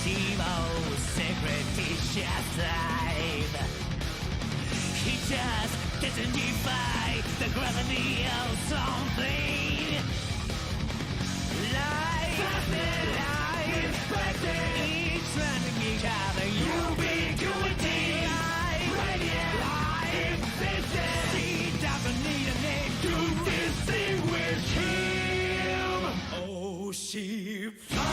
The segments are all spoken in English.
Timo's secret teacher's life. He just doesn't defy the gravity of something. Life, expecting each running each other. Ubiquity, radiant, existence. He doesn't need a name to distinguish him. Oh, she flies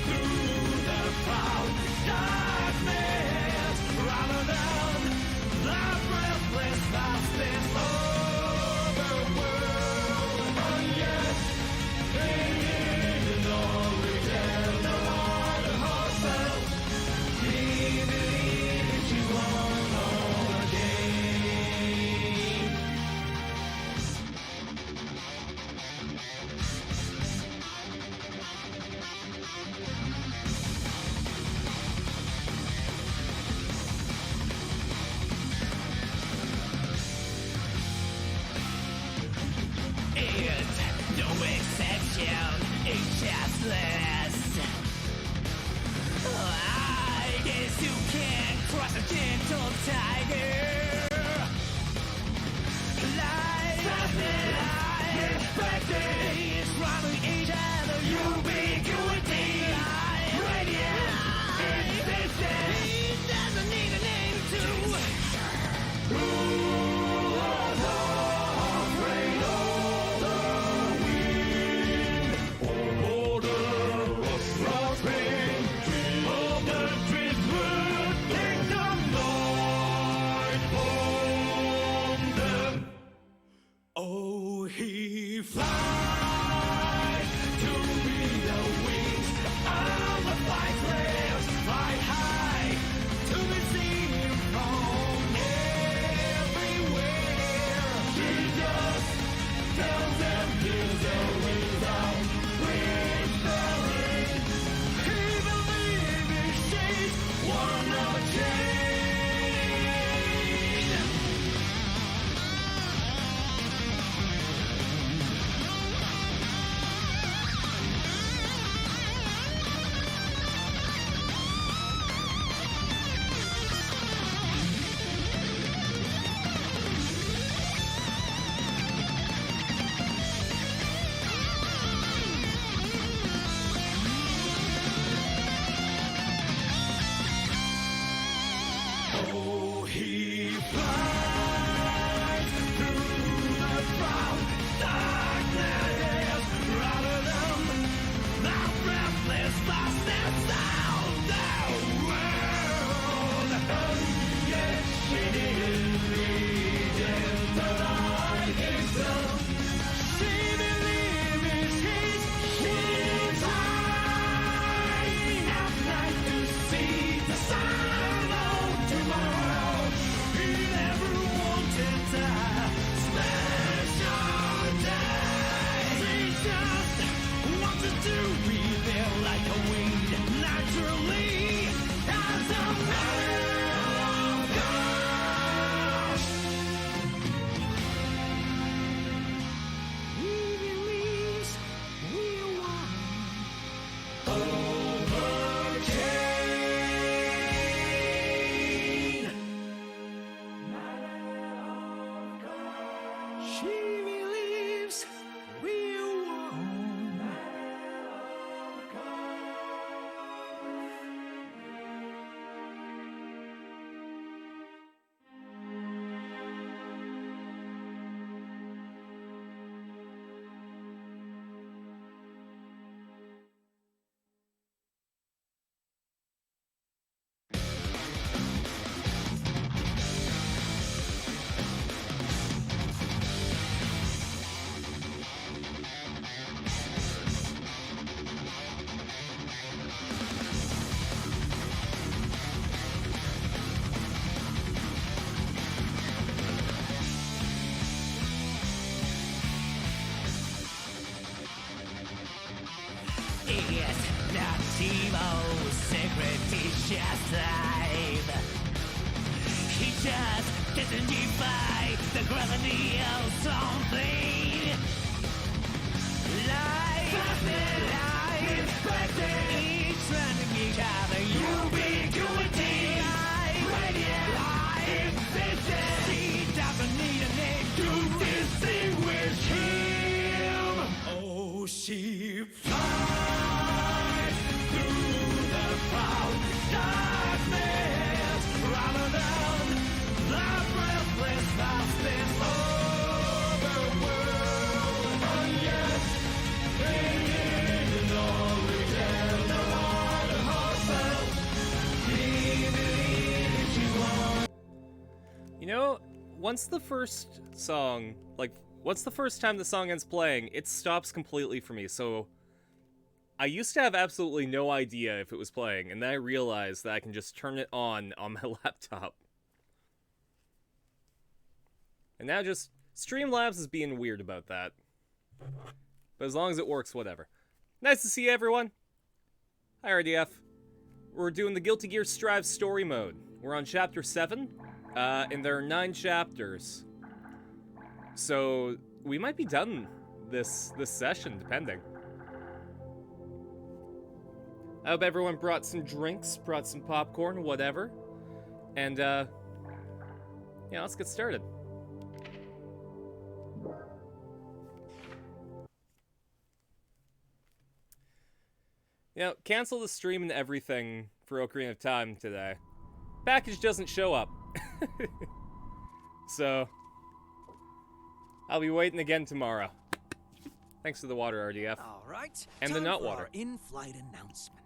through the proud darkness, rather than the breathless vastness of the world. And yet, in his only tale, no one herself, he believes she won all again. It's no exception, it's just less. I guess you can't cross a gentle tiger. Life, expecting is running each other. Ubiquity, radiant, existence. He doesn't need a name to rule us all, afraid of the wind. Order of spring, of the driftwood, kingdom night from them. Oh, he flies to be the wings of the flightless, fly high to be seen from everywhere. He just tells them he's the without whispering. He believes she's one of a chain. Oh, he flies through the proud darkness, rather than the breathless vastness of the world. And yet she didn't reach the light itself. She believes she's high at night to see the sun of tomorrow. He never wanted a special day. He just wanted to be there like a wind, naturally, as a matter of course. He believes we're one. Overcame. She believes we're one. It's not Timo's secret teacher's life. He just doesn't defy the gravity of something. Life, expecting each Surrounding each other, ubiquity. Radiant existence. He doesn't need a name to distinguish him. Oh, she flies through the cloud darkness, rather than the breathless vastness of the world. And yet, in no return, the water herself, he believes she's one. You know, once the first song, once the first time the song ends playing, it stops completely for me, so I used to have absolutely no idea if it was playing, and then I realized that I can just turn it on my laptop. And now just Streamlabs is being weird about that. But as long as it works, whatever. Nice to see you, everyone. Hi, RDF. We're doing the Guilty Gear Strive story mode. We're on chapter 7, and there are 9 chapters. So we might be done this session, depending. I hope everyone brought some drinks, brought some popcorn, whatever. And, yeah, let's get started. You know, cancel the stream and everything for Ocarina of Time today. Package doesn't show up. So, I'll be waiting again tomorrow. Thanks for the water, RDF. All right. And the nut water. In-flight announcement.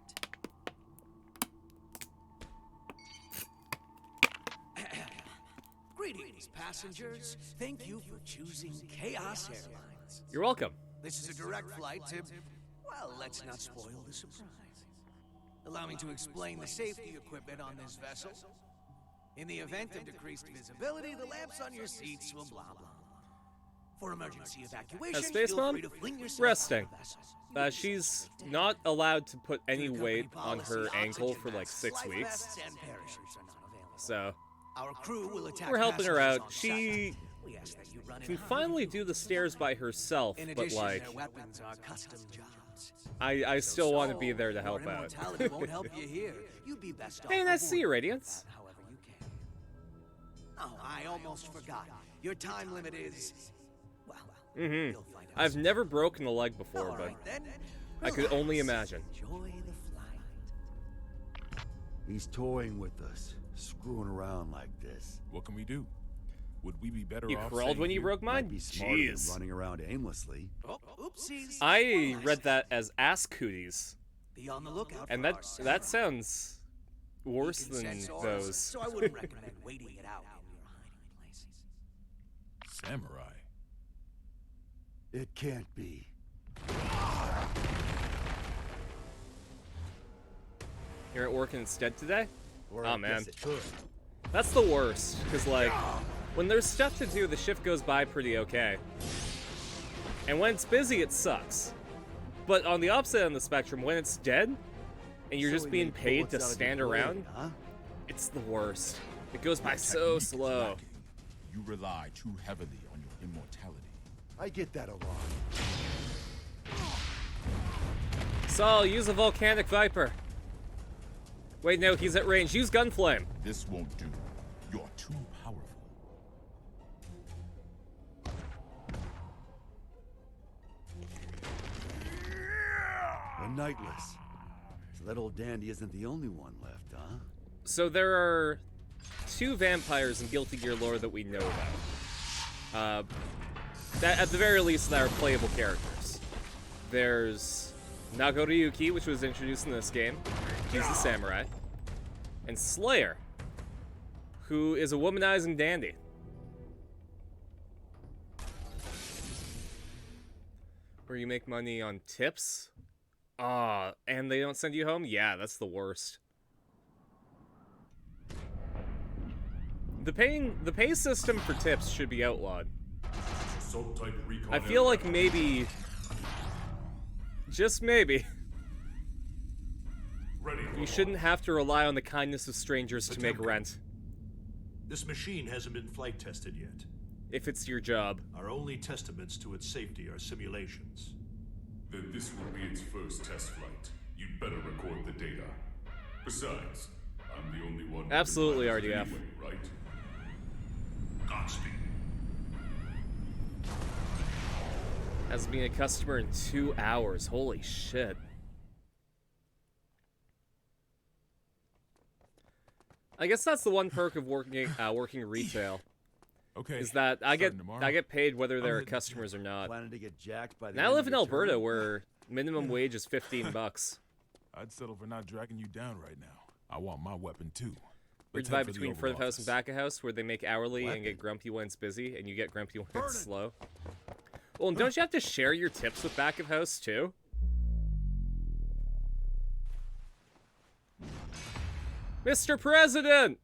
Greetings, passengers. Thank you for choosing Chaos Airlines. You're welcome. This is a direct flight to, well, let's not spoil the surprise. Allow me to explain the safety equipment on this vessel. In the event of decreased visibility, the lamps on your seats will blah blah. For emergency evacuation, Space feel Mom? free to fling yourself Resting. out the vessel. She's not allowed to put any Good weight company on her policy, ankle oxygen for like masks, 6 life weeks. vests, and parachutes are not available. So, Our crew will attack we're helping her passengers out. on She sight. We ask that you run in can hide. finally do the stairs by herself, In but addition, like, their weapons are custom jobs. I still want to be there to your help out. immortality won't help you here. You'd be best off Hey, nice to see you, avoiding Radiance. that however you can. Oh, I almost forgot. Your time limit is, well, you'll find out I've soon. never broken a leg before, All but right, then. I could only Relax. imagine. Enjoy the flight. He's toying with us, screwing around like this. What can we do? Would we be better You off crawled staying when you here? broke Might mine? be smarter than Jeez. running around aimlessly. Oh, oopsies. I One read last that as ass cooties, thing. Be on the lookout and for that our that samurai. sounds worse He can than sense auras, those. So I wouldn't recommend waiting it out in your hiding places. Samurai. It can't be. You're at work instead today? Or Oh, I man. guess it could. That's the worst, because, like, when there's stuff to do, the shift goes by pretty okay. And when it's busy, it sucks. But on the opposite end of the spectrum, when it's dead, and you're So just we being made paid bullets to out of your stand blade, around, huh? it's the worst. It goes by Your so technique is slow. lacking. You rely too heavily on your immortality. I get that a lot. Saul, use a volcanic viper. Wait, no, he's at range. Use gunflame. This won't do. You're too powerful. A Nightless. So that old dandy isn't the only one left, huh? So there are 2 vampires in Guilty Gear lore that we know about. That at the very least, that are playable characters. There's Nagoriyuki, which was introduced in this game. He's the samurai. And Slayer, who is a womanizing dandy. Where you make money on tips? Ah, and they don't send you home? Yeah, that's the worst. The pay system for tips should be outlawed. I feel like maybe, just maybe, you shouldn't have to rely on the kindness of strangers to make rent, This machine hasn't been flight tested yet. if it's your job. Our only testaments to its safety are simulations. Then this will be its first test flight. You'd better record the data. Besides, I'm the only one. who Absolutely, can find it RDF. anyway, right? Godspeed. Hasn't been a customer in 2 hours. Holy shit. I guess that's the one perk of working retail. Okay. Is that I get starting tomorrow. I get paid whether there are hitting the customers or not. Planning to get jacked by the And I end live of in your Alberta term? where minimum wage is $15. I'd settle for not dragging you down right now. I want my weapon too. Weird Let's head divide for the between Oval front of house and Office. back of house where they make hourly and get grumpy when it's busy, and you get grumpy when it's slow. Well, and don't you have to share your tips with back of house too? Mr. President!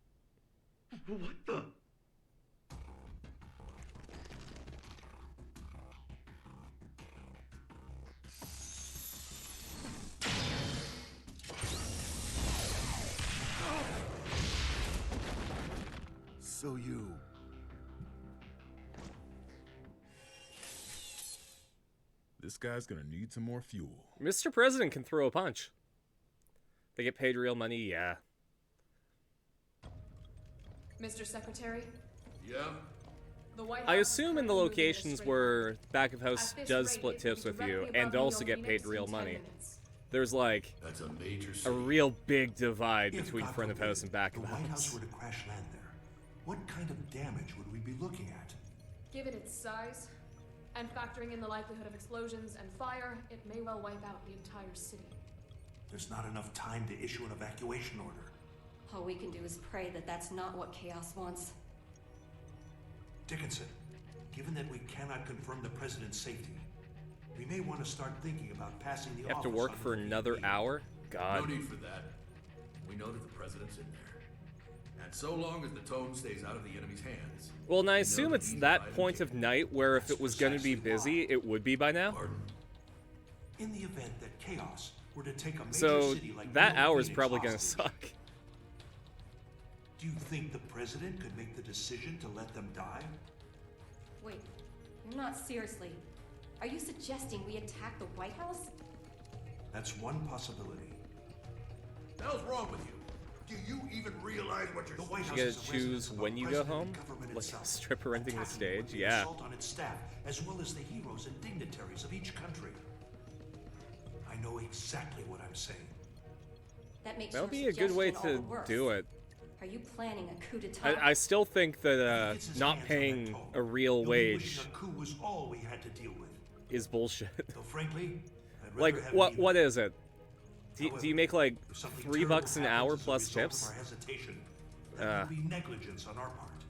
What the? So you... This guy's gonna need some more fuel. Mr. President can throw a punch. They get paid real money, yeah. Mr. Secretary, Yeah? the White I House assume in the currently moving locations this where back of rate. house At this does rate, split it will tips be with you directly and above also Neo get paid Phoenix real in 10 money. minutes. There's like That's a major a city. real big divide If, between God front of forbid, house and back of the White House house. were to crash land there, what kind of damage would we be looking at? Given its size, and factoring in the likelihood of explosions and fire, it may well wipe out the entire city. There's not enough time to issue an evacuation order. All we can do is pray that that's not what Chaos wants. Dickinson, given that we cannot confirm the president's safety, we may want to start thinking about passing the You have to office work on for the another VP. hour? God. No need for that. We know that the president's in there. And so long as the tome stays out of the enemy's hands. Well, and I we know assume that it's he's that alive and point of capable. night where if it That's was going to be precisely busy, why. it would be by now. Pardon? In the event that Chaos were to take a major So city like that Neo hour is Phoenix probably going to hostage, suck. Do you think the president could make the decision to let them die? Wait, you're not seriously. Are you suggesting we attack the White House? That's one possibility. The hell's wrong with you? Do you even realize what you're The White You House gotta is a choose residence of when the you go president home? and government Like itself. a stripper renting the Attacking stage? would be Yeah. assault on its staff, as well as the heroes and dignitaries of each country. I know exactly what I'm saying. That makes That would your be a good way suggestion all to the worse. do it. Are you planning a coup d'etat? I still think that If he gets his not hands on that paying tome, a real he'll be wage wishing a coup was all we had to deal with. is bullshit. Though frankly, I'd Like, rather have what you. what is it? Do However, you make like if something $3 terrible an happens hour as a plus result of tips? our hesitation, that will be negligence on our part.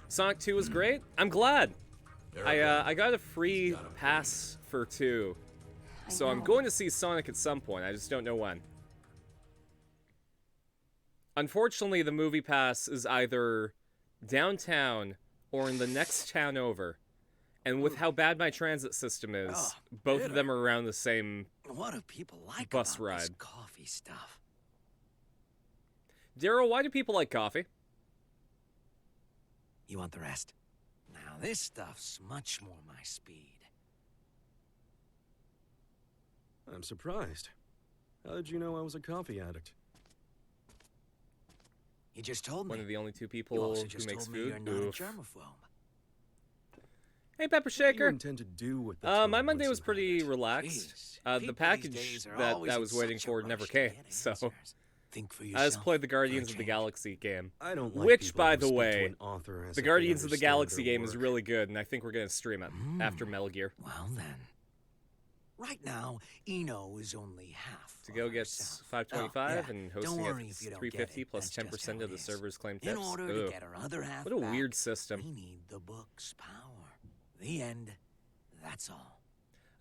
Sonic 2 was great. I'm glad. Erica, I got a free pass for 2, I so I'm know. going to see Sonic at some point. I just don't know when. Unfortunately, the movie pass is either downtown or in the next town over. And with how bad my transit system is, Oh, both of them are around the same. What do people like Bus about this ride. coffee stuff? Daryl, why do people like coffee? You want the rest? Now this stuff's much more my speed. I'm surprised. How did you know I was a coffee addict? You just told me. One of the only two You people also who just makes told me food. you're not a Oof. germaphobe. Hey, Pepper What do you Shaker. intend to do with the My tome Monday once was you have pretty it? relaxed. Jeez, The people these package days are that always I in was waiting such a for never rush to came, get so answers. Think for I yourself. just played the for a Guardians of the change. Galaxy game. I don't like Which, people by who the speak to way, an author as The if they Guardians of the understand Galaxy their game is work. really good, and I think we're gonna stream it after Metal Gear. Well then. Right now, Eno is only half. To of go gets herself. 525 Oh, yeah. and Don't hosting worry gets if you don't 350 get it. plus That's just 10% how of the it is. server's claimed In tips. order Ugh. to get her other half What a back, weird system. we need the book's power. The end. That's all.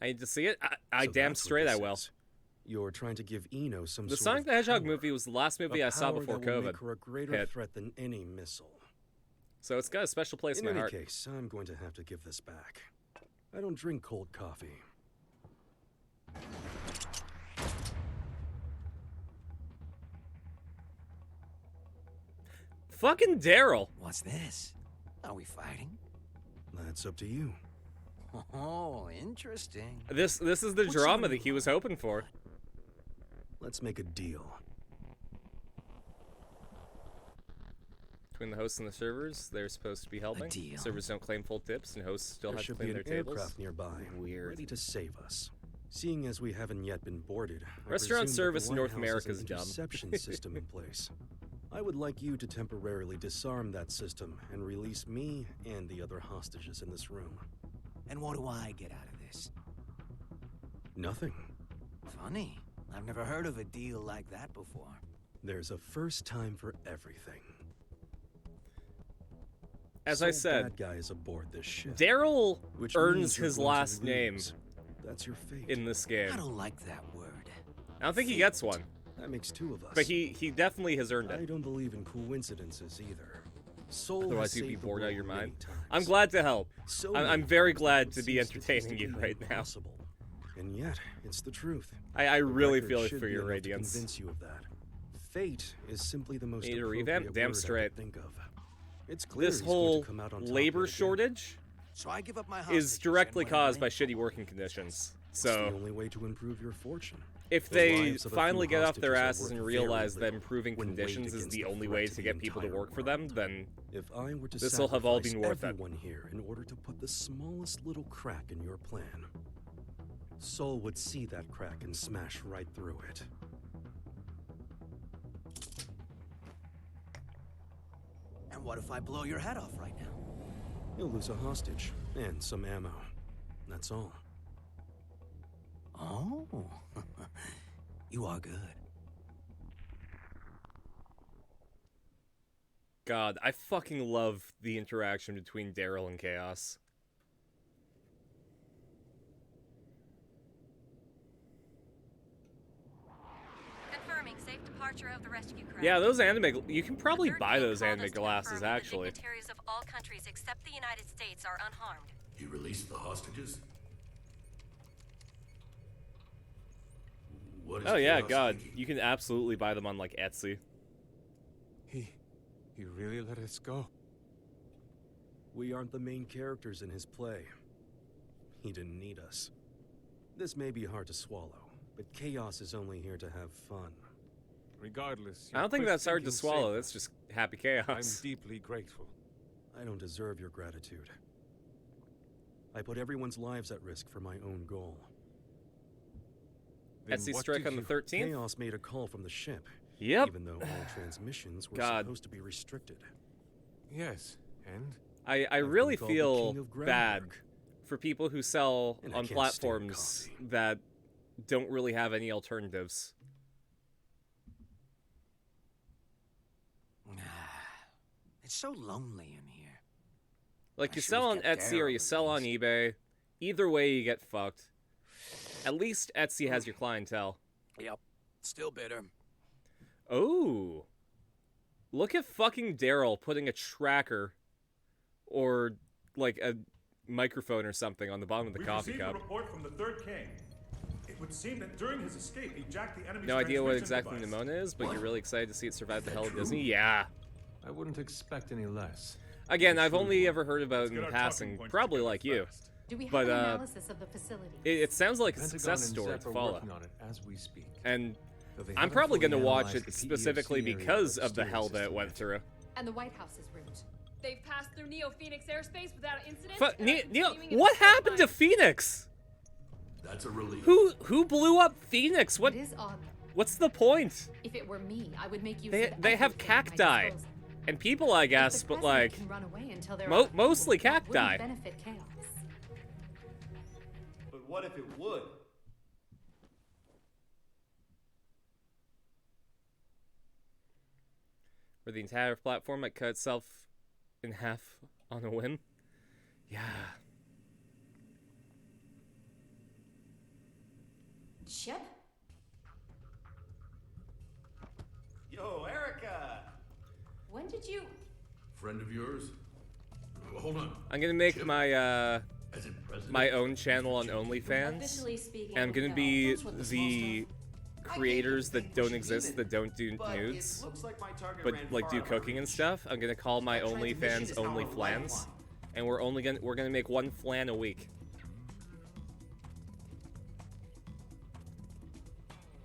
I need to see it. I So damn that's what straight this I will. is. You're trying to give Eno some The sort Sonic of the Hedgehog power. movie was the last movie A I saw power before that will COVID make her a greater hit. threat than any missile. So it's got a special place in In my any heart. case, I'm going to have to give this back. I don't drink cold coffee. Fucking Daryl. What's this? Are we fighting? That's up to you. Oh, interesting. This is the What's drama on that he was hoping for. Let's make a deal. Between the hosts and the servers, they're supposed to be helping. deal. Servers don't claim full tips, and hosts still There have to should be claim an their tables. aircraft nearby, Weird. ready to save us. Seeing as we haven't yet been boarded, I Restaurant presume that service the in North White House America has is an dumb. interception system in place. I would like you to temporarily disarm that system and release me and the other hostages in this room. And what do I get out of this? Nothing. Funny. I've never heard of a deal like that before. There's a first time for everything. As I So said, bad guys aboard this ship. Daryl Which earns means you're his going to last name lose. That's your fate. in this game. I don't like that word. I don't think he gets one, That makes two of us. but he definitely has earned I it. don't believe in coincidences either. Soul Otherwise, has you'd be saved the bored out of your world many mind. times. I'm glad to help. So I'm many very times glad it to be seems entertaining you statistically right now. impossible. And yet, it's the truth. I really The feel record it should for be your enough to radiance. convince you of that. Fate is simply the most Need a appropriate revamp? Damn word I straight. could think of. It's clear This he's going whole to come out on top labor yet again. shortage So I give up my is hostages directly and what caused by remains? shitty working conditions. It's the So only way to improve your fortune. if The they lives of a few finally get off their hostages are asses and worth realize very that little improving when weighed conditions is against the the only threat way to to the get people to entire work for them, then If I were to This'll have all sacrifice been worth it. everyone here in order to put the smallest little crack in your plan, Soul would see that crack and smash right through it. And what if I blow your head off right now? You'll lose a hostage and some ammo. That's all. Oh, you are good. God, I fucking love the interaction between Daryl and Chaos. Confirming safe departure of the rescue craft. Yeah, those anime, you can probably The third buy team those called anime us to glasses confirm that actually. dignitaries of all countries except the United States are unharmed. He released the hostages? What is Oh yeah, Chaos God, thinking? you can absolutely buy them on like Etsy. He really let us go. We aren't the main characters in his play. He didn't need us. This may be hard to swallow, but Chaos is only here to have fun. Regardless, I don't think that's hard to swallow. That's just happy I'm chaos. deeply grateful. I don't deserve your gratitude. I put everyone's lives at risk for my own goal. Then Etsy what strike did on the you- 13th? Chaos made a call from the ship. Yep. Even though all transmissions were God. supposed to be restricted. Yes, and I I've really been called the feel king of bad groundwork. for people who sell And I on can't platforms that don't really have any alternatives. It's so lonely in here. Like I you should've sell on kept Etsy or Daryl you at sell on least. eBay. Either way, you get fucked. At least Etsy has your clientele. Yep. Still bitter. Oh. Look at fucking Daryl putting a tracker or like a microphone or something on the bottom of the We've coffee received cup. a report from the Third King. It would seem that during his escape, he jacked the enemy's No idea what transmission exactly device. Nimona is, but you're really excited to see it survive the hell of Disney? Yeah. I wouldn't expect any less. Again, I've only ever heard about it Let's in get our talking passing, points probably together like you. fast. Do we have But, an analysis of the facility? It sounds like a Pentagon success and story Zep to are follow. working on it as we speak. And Though they I'm haven't probably fully going to watch analyzed it the specifically PEOC area because or of the steering hell that it system went yet. through. And the White House's route. They've passed through Neo Phoenix airspace without incident. But and are Neil, continuing in what the same happened to line. Phoenix? That's a relief. Who blew up Phoenix? What It is odd. what's the point? If it were me, I would make use They of they have everything at my cacti disposal. and people, I If guess, the but president like can run away until there mo- are mostly people, that cacti. wouldn't benefit Chaos. But what if it would? where the entire platform might cut itself in half on a whim. Yeah. Chip? Yo, Erica! When did you... Friend of yours? Hold on. I'm gonna make my As in president? my own channel on OnlyFans. Officially speaking, And I'm gonna no. be That's what this the creators that don't exist, that don't do nudes, but like do cooking and stuff. I'm gonna call my OnlyFans OnlyFlans, and we're gonna make one flan a week.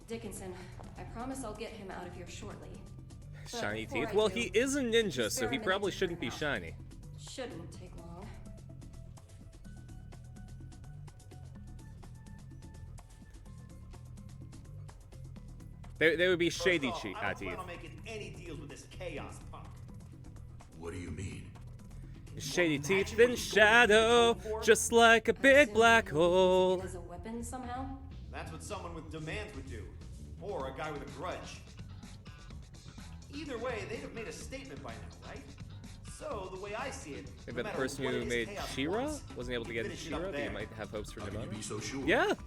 Dickinson, I promise I'll get him out of here shortly. But Shiny before teeth? I Well, do, he is a ninja, so spare a he minute probably to shouldn't be clear him out. shiny. Shouldn't take long. They would be First shady off, I don't teeth. plan on making any deals with this chaos punk. What do you mean? Shady teeth in shadow, just like a big black hole. As a weapon somehow? That's what someone with demands would do. Or a guy with a grudge. Either way, they'd have made a statement by now, right? So, the way I see it, Maybe no the matter person what who it is made Chaos She-Ra wants, wasn't able to we get finish it up She-Ra, but you there. might have hopes for How can you Nimona. be so sure? Yeah. If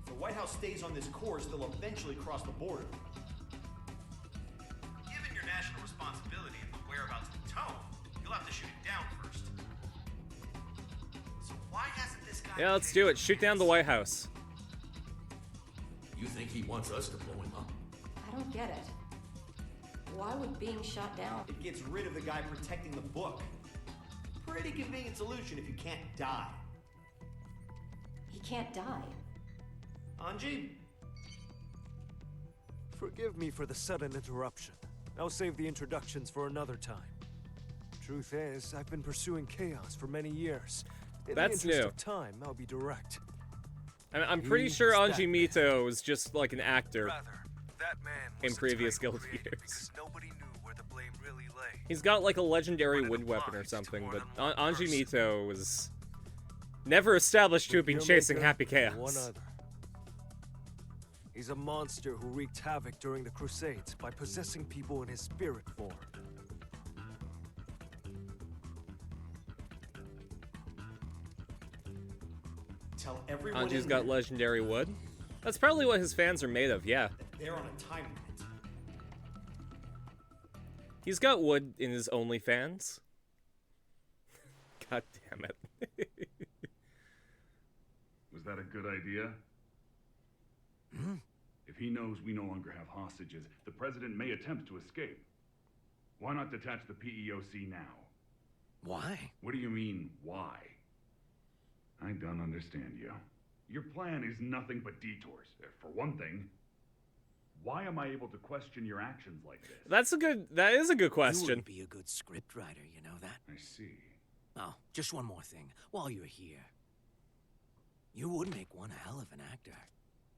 the White House stays on this course, they'll eventually cross the border. Given your national responsibility and the whereabouts of the Tome, you'll have to shoot it down first. So why hasn't this guy... Yeah, let's do it. Shoot down the White House. You think he wants us to blow him up? I don't get it. Why would being shot down? It gets rid of the guy protecting the book. Pretty convenient solution if you can't die. He can't die. Anji? Forgive me for the sudden interruption. I'll save the introductions for another time. Truth is, I've been pursuing chaos for many years. In That's the interest new. of time, I'll be direct. I'm pretty He sure is that Anji Mito was just like an actor That man in was previous entirely Guilty created Gears. because nobody knew where the blame really lay. He's got like a legendary wood weapon or something, but Anji Mito was never established to have been Your chasing maker Happy and one Chaos. other. He's a monster who wreaked havoc during the Crusades by possessing people in his spirit form. Tell everyone Anji's in got there legendary wood. That's probably what his fans are made of, yeah. they're on a time limit. He's got wood in his OnlyFans. God damn it. Was that a good idea? If he knows we no longer have hostages, the president may attempt to escape. Why not detach the PEOC now? Why? What do you mean, why? I don't understand you. Your plan is nothing but detours. For one thing, why am I able to question your actions like this? That is a good You question. would be a good script writer, you know that? I see. Oh, just one more thing. While you're here, you would make one hell of an actor.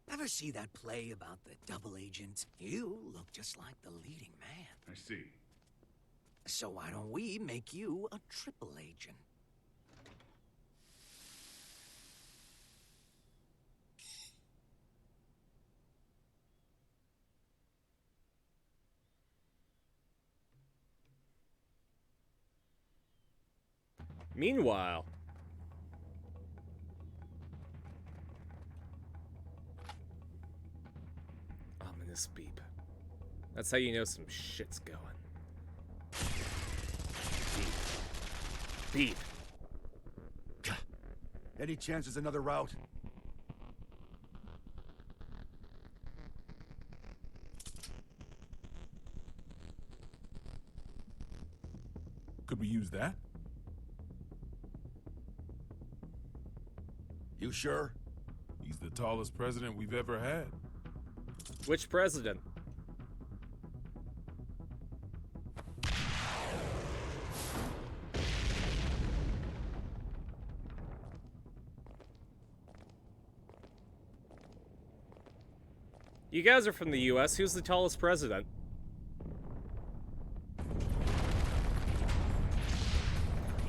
Ever see that play about the double agent? You look just like the leading man. I see. So why don't we make you a triple agent? Meanwhile, ominous beep. That's how you know some shit's going. Beep. Beep. Any chance there's another route? Could we use that? You sure? He's the tallest president we've ever had. Which president? You guys are from the US. Who's the tallest president?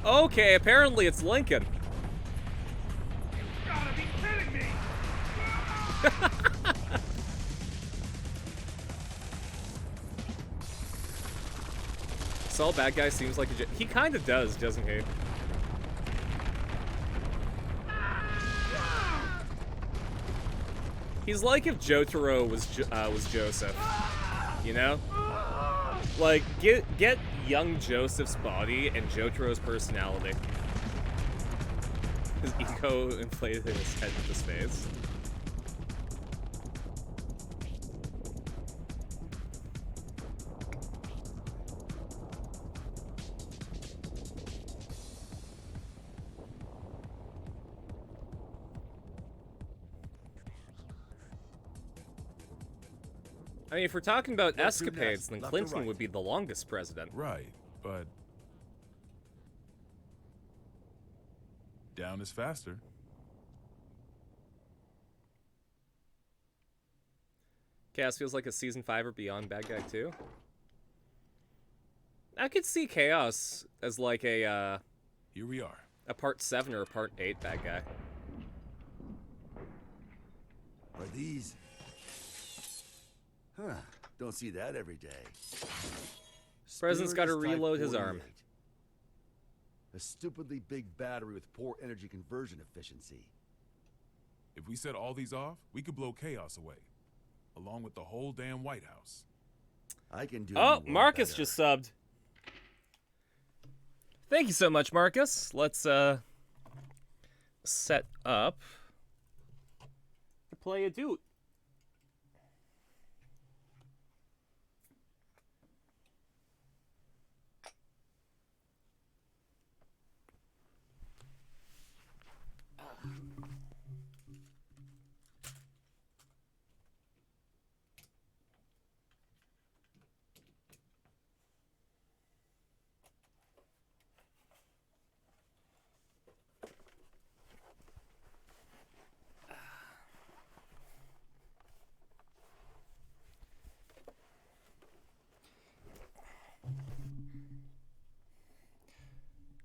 Okay, apparently it's Lincoln. Gotta be kidding me! Saul Bad Guy seems like a... He kind of does, doesn't he? He's like if Jotaro was Joseph, you know? Like, get young Joseph's body and Jotaro's personality. His ego inflated his head into space. I mean, if we're talking about Go through escapades, next, then left or Clinton right? would be the longest president. Right, but down is faster. Chaos feels like a season 5 or beyond bad guy too. I could see Chaos as like a Here we are. a part 7 or a part 8 bad guy. Are these? Huh. Don't see that every day. President's got to Spear is Type reload his arm. 48. A stupidly big battery with poor energy conversion efficiency. If we set all these off, we could blow Chaos away, along with the whole damn White House. I can do. Oh, you one Marcus better. just subbed. Thank you so much, Marcus. Let's set up to play a dude.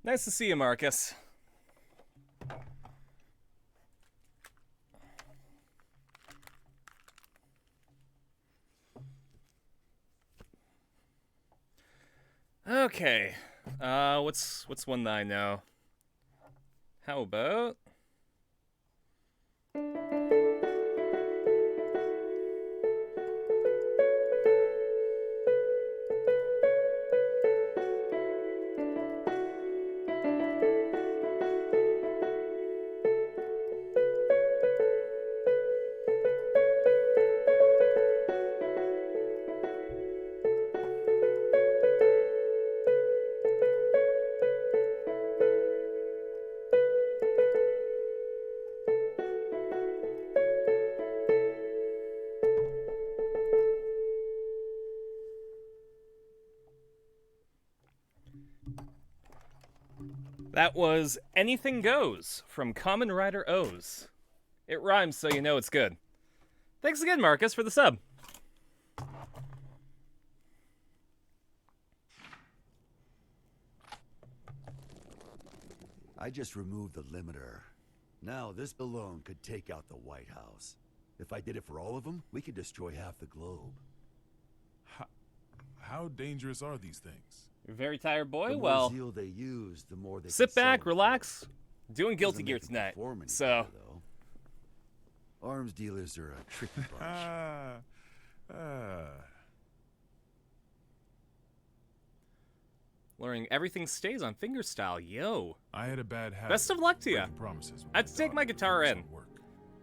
Nice to see you, Marcus. Okay. What's one that I know? How about that was Anything Goes from Kamen Rider O's. It rhymes, so you know it's good. Thanks again, Marcus, for the sub. I just removed the limiter. Now this alone could take out the White House. If I did it for all of them, we could destroy half the globe. How dangerous are these things? You're a very tired boy? The more Well, zeal they use, the more they sit can sell back, them for. relax. Doing Guilty Doesn't Gear make it tonight. perform any So, better, though. Arms dealers are a tricky bunch. learning everything stays on fingerstyle. Yo. I had a bad habit. Best of luck to you. breaking promises with I have to take my guitar in.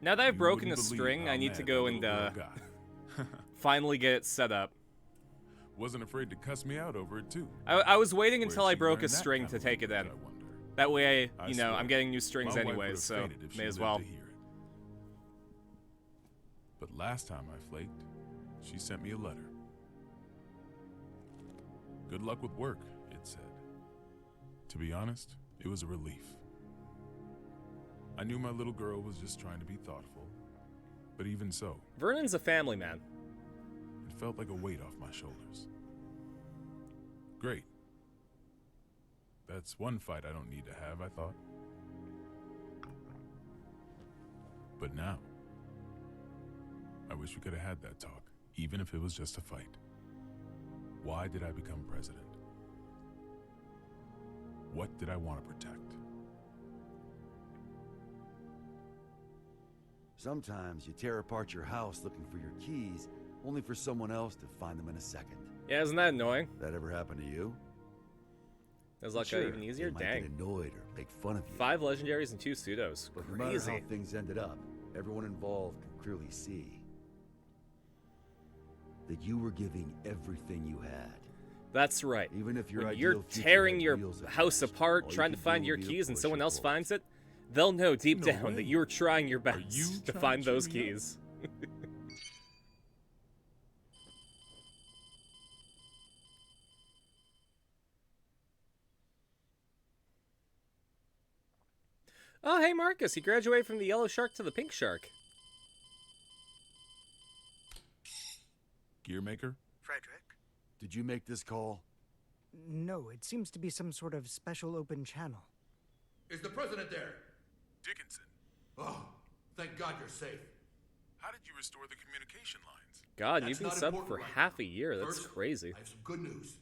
Now that I've You broken a wouldn't believe string, how I need to mad go that and little girl got. finally get it set up. Wasn't afraid to cuss me out over it too. I was waiting until Where'd I she broke learn a that string kind to of take it in. language, I wonder? That way, I you know, swear, I'm getting new strings my wife anyways, would've so fainted if she may as lived well. to hear it. But last time I flaked, she sent me a letter. Good luck with work, it said. To be honest, it was a relief. I knew my little girl was just trying to be thoughtful, but even so, Vernon's a family man. it felt like a weight off my shoulders. Great. That's one fight I don't need to have, I thought. But now, I wish we could have had that talk, even if it was just a fight. Why did I become president? What did I want to protect? Sometimes you tear apart your house looking for your keys, only for someone else to find them in a second. Yeah, isn't that annoying? That ever happened to you? Does luck Sure, got even easier? they might Dang. get annoyed or make fun of you. 5 legendaries and 2 pseudos. But no matter Crazy. how things ended up, everyone involved can clearly see that you were giving everything you had. That's right. Even if your When ideal you're future tearing had your wheels attached, house apart, all you trying to could find do your would be to keys, and push someone it else forward. finds it, they'll know deep No down way. that you were trying your Are best you to trying find to those cheer me up? keys. Oh, hey Marcus, you graduated from the yellow shark to the pink shark. Gearmaker? Frederick? Did you make this call? No, it seems to be some sort of special open channel. Is the president there? Dickinson. Oh, thank God you're safe. How did you restore the communication lines? God, That's you've been not subbed important for right half now. a year. That's First, crazy. I have some good news.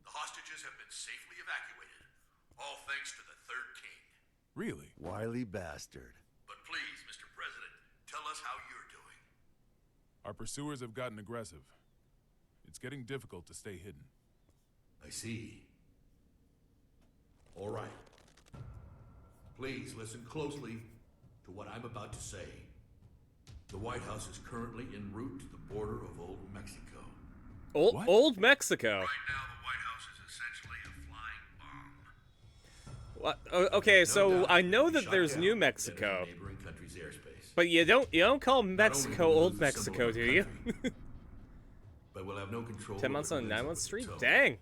The hostages have been safely evacuated, all thanks to the Third King. Really? Wily bastard. But please, Mr. President, tell us how you're doing. Our pursuers have gotten aggressive. It's getting difficult to stay hidden. I see. All right. Please listen closely to what I'm about to say. The White House is currently en route to the border of Old Mexico. Old Mexico? Right now, the White House is essentially a flying bomb. What? Okay, so I know that there's New Mexico, Neighboring country's airspace. but you don't call Mexico will we Old lose the symbol Mexico, of do our you? country, but we'll have no control. 10 months over on the 9 month events of street? the Potomac. Dang.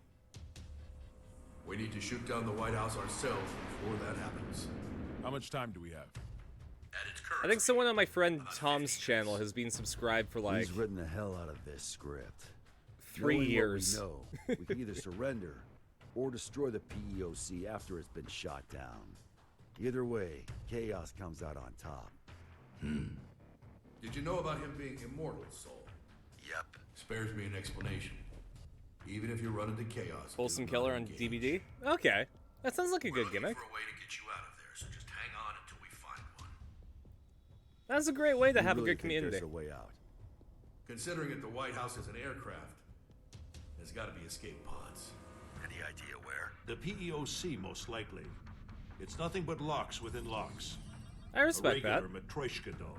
We need to shoot down the White House ourselves before that happens. How much time do we have? At its current I think someone on my friend Tom's channel has been subscribed for like He's written the hell out of this script. 3 Knowing years. What we know, we can either surrender or destroy the PEOC after it's been shot down. Either way, Chaos comes out on top. Did you know about him being immortal, Soul? Yep. Spares me an explanation. Even if you run into Chaos. Wholesome Killer on DVD? Okay. That sounds like a good gimmick. For a way to get you out of there, so just hang on until we find one. That's a great way to You have really a good think there's community. a way out? Considering that the White House is an aircraft, there's got to be escape pods. Any idea where? The PEOC, most likely. It's nothing but locks within locks. I respect a that. regular Matryoshka doll.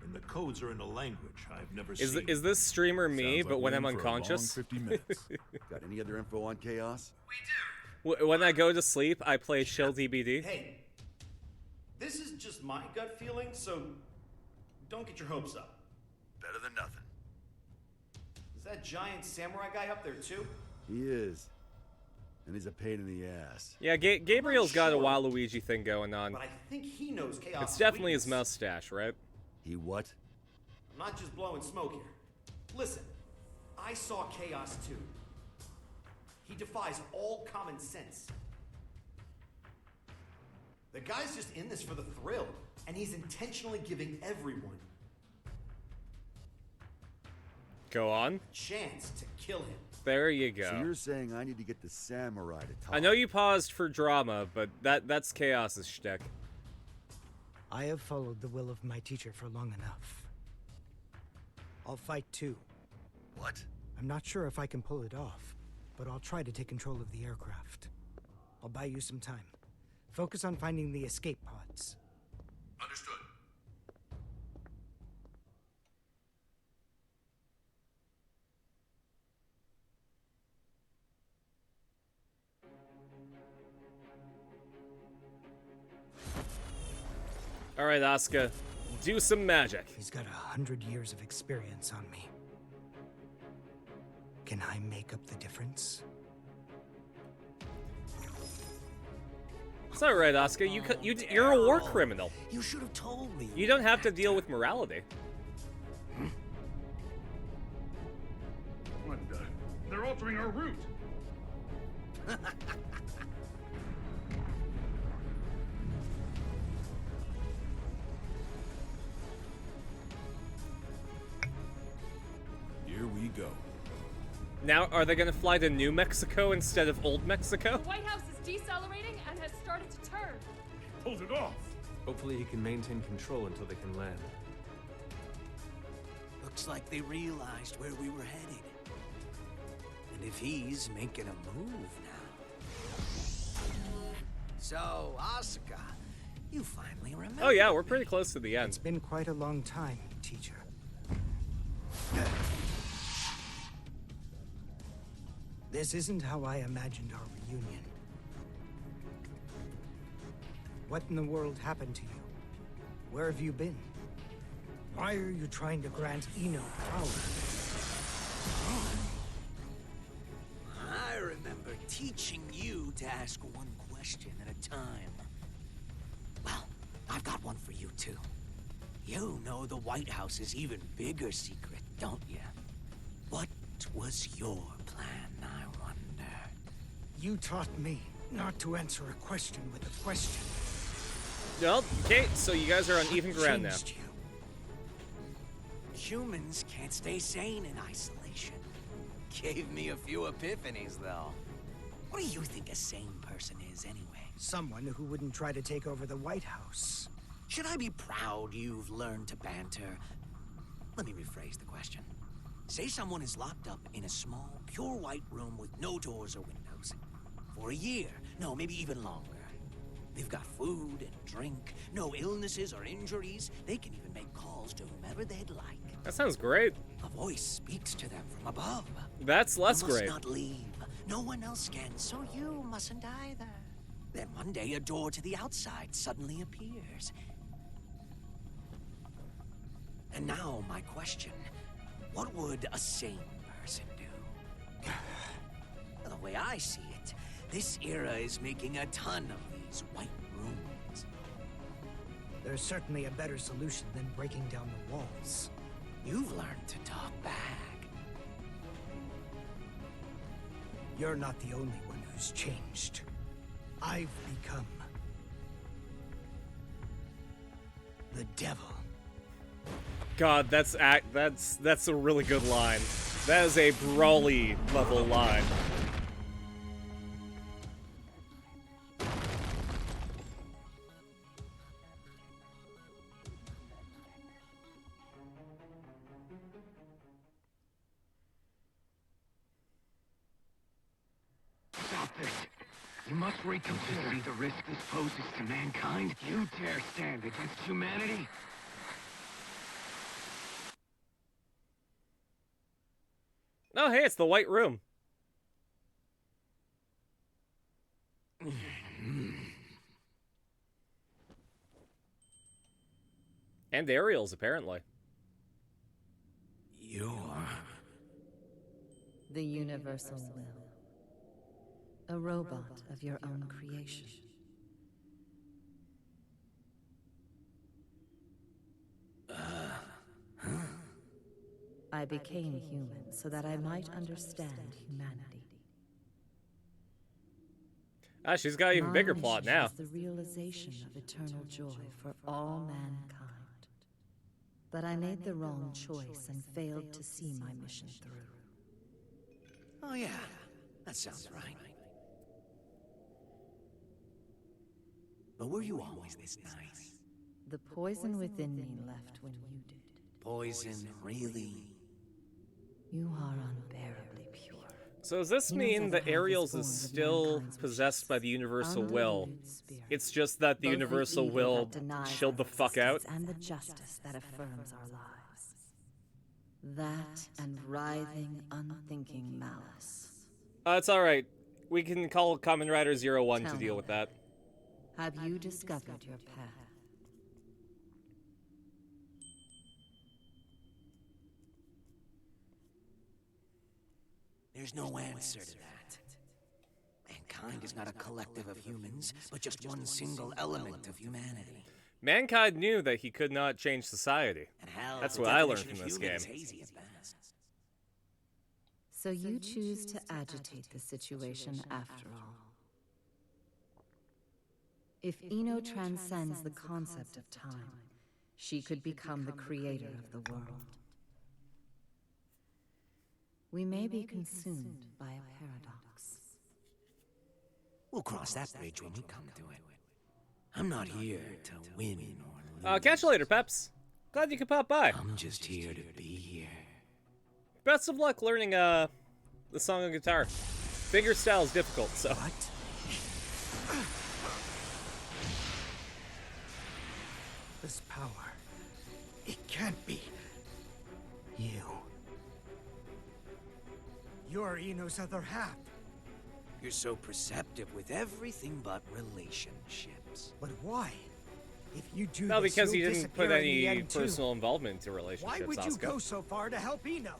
And the codes are in a language I've never seen. Is this streamer me, Sounds but like when I'm we're in for a long unconscious? 50 minutes. Got any other info on Chaos? When I go to sleep, I play Shill DBD. Hey, this is just my gut feeling, so don't get your hopes up. Better than nothing. Is that giant samurai guy up there too? He is. And he's a pain in the ass. Yeah, Gabriel's got a Waluigi thing going on. But I think he knows Chaos. It's definitely his mustache, right? He what? I'm not just blowing smoke here. Listen, I saw Chaos too. He defies all common sense. The guy's just in this for the thrill, and he's intentionally giving everyone Go on. a chance to kill him. There you go. So you're saying I need to get the samurai to talk? I know you paused for drama, but that's Chaos's shtick. I have followed the will of my teacher for long enough. I'll fight too. What? I'm not sure if I can pull it off, but I'll try to take control of the aircraft. I'll buy you some time. Focus on finding the escape pods. Understood. All right, Asuka, do some magic. He's got 100 years of experience on me. Can I make up the difference? It's all right, Asuka. You're a war criminal. You should have told me. You don't have to deal with morality. What the? They're altering our route. Here we go. Now, are they gonna fly to New Mexico instead of Old Mexico? The White House is decelerating and has started to turn. Hold it off. Hopefully he can maintain control until they can land. Looks like they realized where we were headed. And if he's making a move now. So, Asuka, you finally remember. Oh yeah, we're pretty close to the end. It's been quite a long time, teacher. This isn't how I imagined our reunion. What in the world happened to you? Where have you been? Why are you trying to grant Eno power? I remember teaching you to ask one question at a time. I've got one for you, too. You know the White House's even bigger secret, don't you? What was your plan, I wonder? You taught me not to answer a question with a question. Well, okay, so you guys are on even ground now. Changed you. Humans can't stay sane in isolation. Gave me a few epiphanies, though. What do you think a sane person is, anyway? Someone who wouldn't try to take over the White House. Should I be proud you've learned to banter? Let me rephrase the question. Say someone is locked up in a small, pure white room with no doors or windows. For a year, no, maybe even longer. They've got food and drink, no illnesses or injuries. They can even make calls to whomever they'd like. That sounds great. A voice speaks to them from above. That's less You must great. not leave. No one else can, so you mustn't either. Then one day a door to the outside suddenly appears. And now my question, what would a sane person do? The way I see it, this era is making a ton of these white rooms. There's certainly a better solution than breaking down the walls. You've learned to talk back. You're not the only one who's changed. I've become the devil. God, that's a really good line. That is a Brawly level line. Stop this. You must reconsider the risk this poses to mankind. You dare stand against humanity? Oh, hey, it's the White Room. And Ariel's, apparently. You're... The Universal Will. A robot of your own creation. I became human so that I might understand humanity. Ah, she's got an even bigger My plot mission now. is the realization of eternal joy for all mankind. But I made the wrong choice and failed to see my mission through. Oh yeah, that sounds right. But were you always this nice? The poison within me left when you did. Poison, really? You are unbearably pure. So does this mean that Ariel's is still possessed by the Universal Will? It's just that the Both Universal evil Will that denies chilled the our fuck out? existence and the justice that affirms our lives. That and writhing, unthinking malice. It's alright. We can call Kamen Rider 01 to Tell deal me. with that. Have you discovered your path? There's no answer to that. Mankind is not a collective of humans, but just one single element of humanity. Mankind knew that he could not change society. Hell, That's the what I learned definition from of this human game. is hazy at best. So you choose to agitate the situation after all. If Ino transcends the concept of time, she could become the creator of the world. We may be consumed by a paradox. We'll cross that bridge when we come to it. I'm not here to win or lose. Catch you later, Peps. Glad you could pop by. I'm just here to be here. Best of luck learning the song on guitar. Finger style is difficult, so. This power, it can't be you. You're Ino's other half. You're so perceptive with everything but relationships. But why? If you do No, this, because he you'll didn't put disappear in the any end, too. personal involvement into relationships, Why would you Asuka. go so far to help Ino?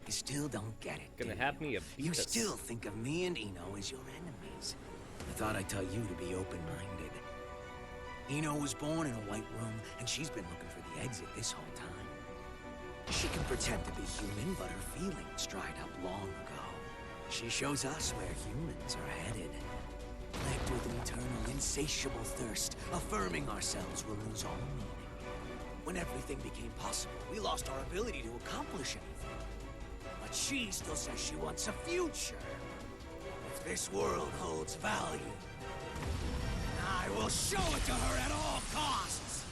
You still don't get it. Gonna have me a You beatus. still think of me and Ino as your enemies. I thought I'd tell you to be open-minded. Eno was born in a white room, and she's been looking for the exit this whole time. She can pretend to be human, but her feelings dried up long ago. She shows us where humans are headed. Plagued with an eternal, insatiable thirst, affirming ourselves will lose all meaning. When everything became possible, we lost our ability to accomplish anything. But she still says she wants a future. If this world holds value, I will show it to her at all costs!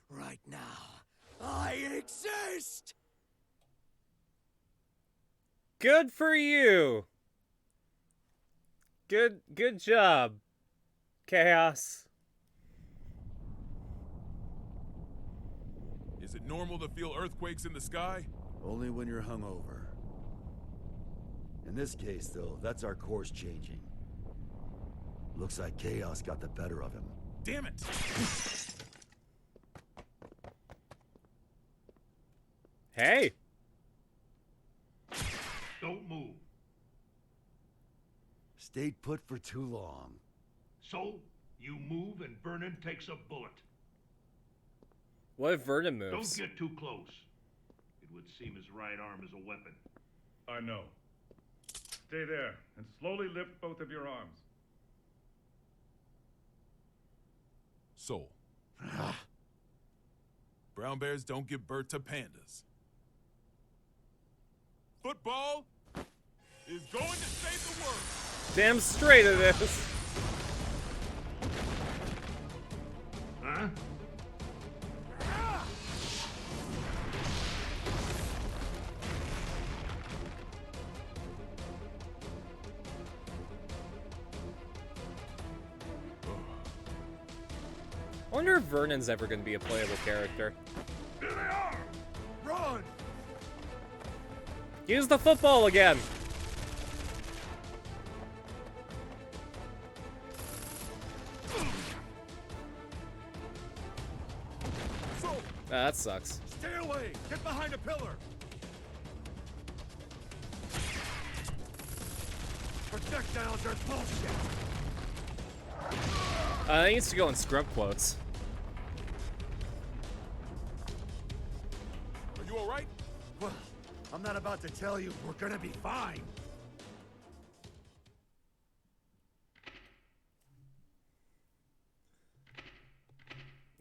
Right now, I exist! Good for you! Good job, Chaos. Is it normal to feel earthquakes in the sky? Only when you're hungover. In this case, though, that's our course changing. Looks like Chaos got the better of him. Damn it! Hey! Don't move. Stayed put for too long. So, you move and Vernon takes a bullet. What if Vernon moves? Don't get too close. It would seem his right arm is a weapon. I know. Stay there and slowly lift both of your arms. Soul. Brown bears don't give birth to pandas. Football is going to save the world. Damn straight it is. Huh? I wonder if Vernon's ever going to be a playable character. Here they are! Run! Use the football again! That sucks. Stay away! Get behind a pillar! Projectiles are bullshit! It needs to go in scrub quotes. Are you alright? Well, I'm not about to tell you we're gonna be fine.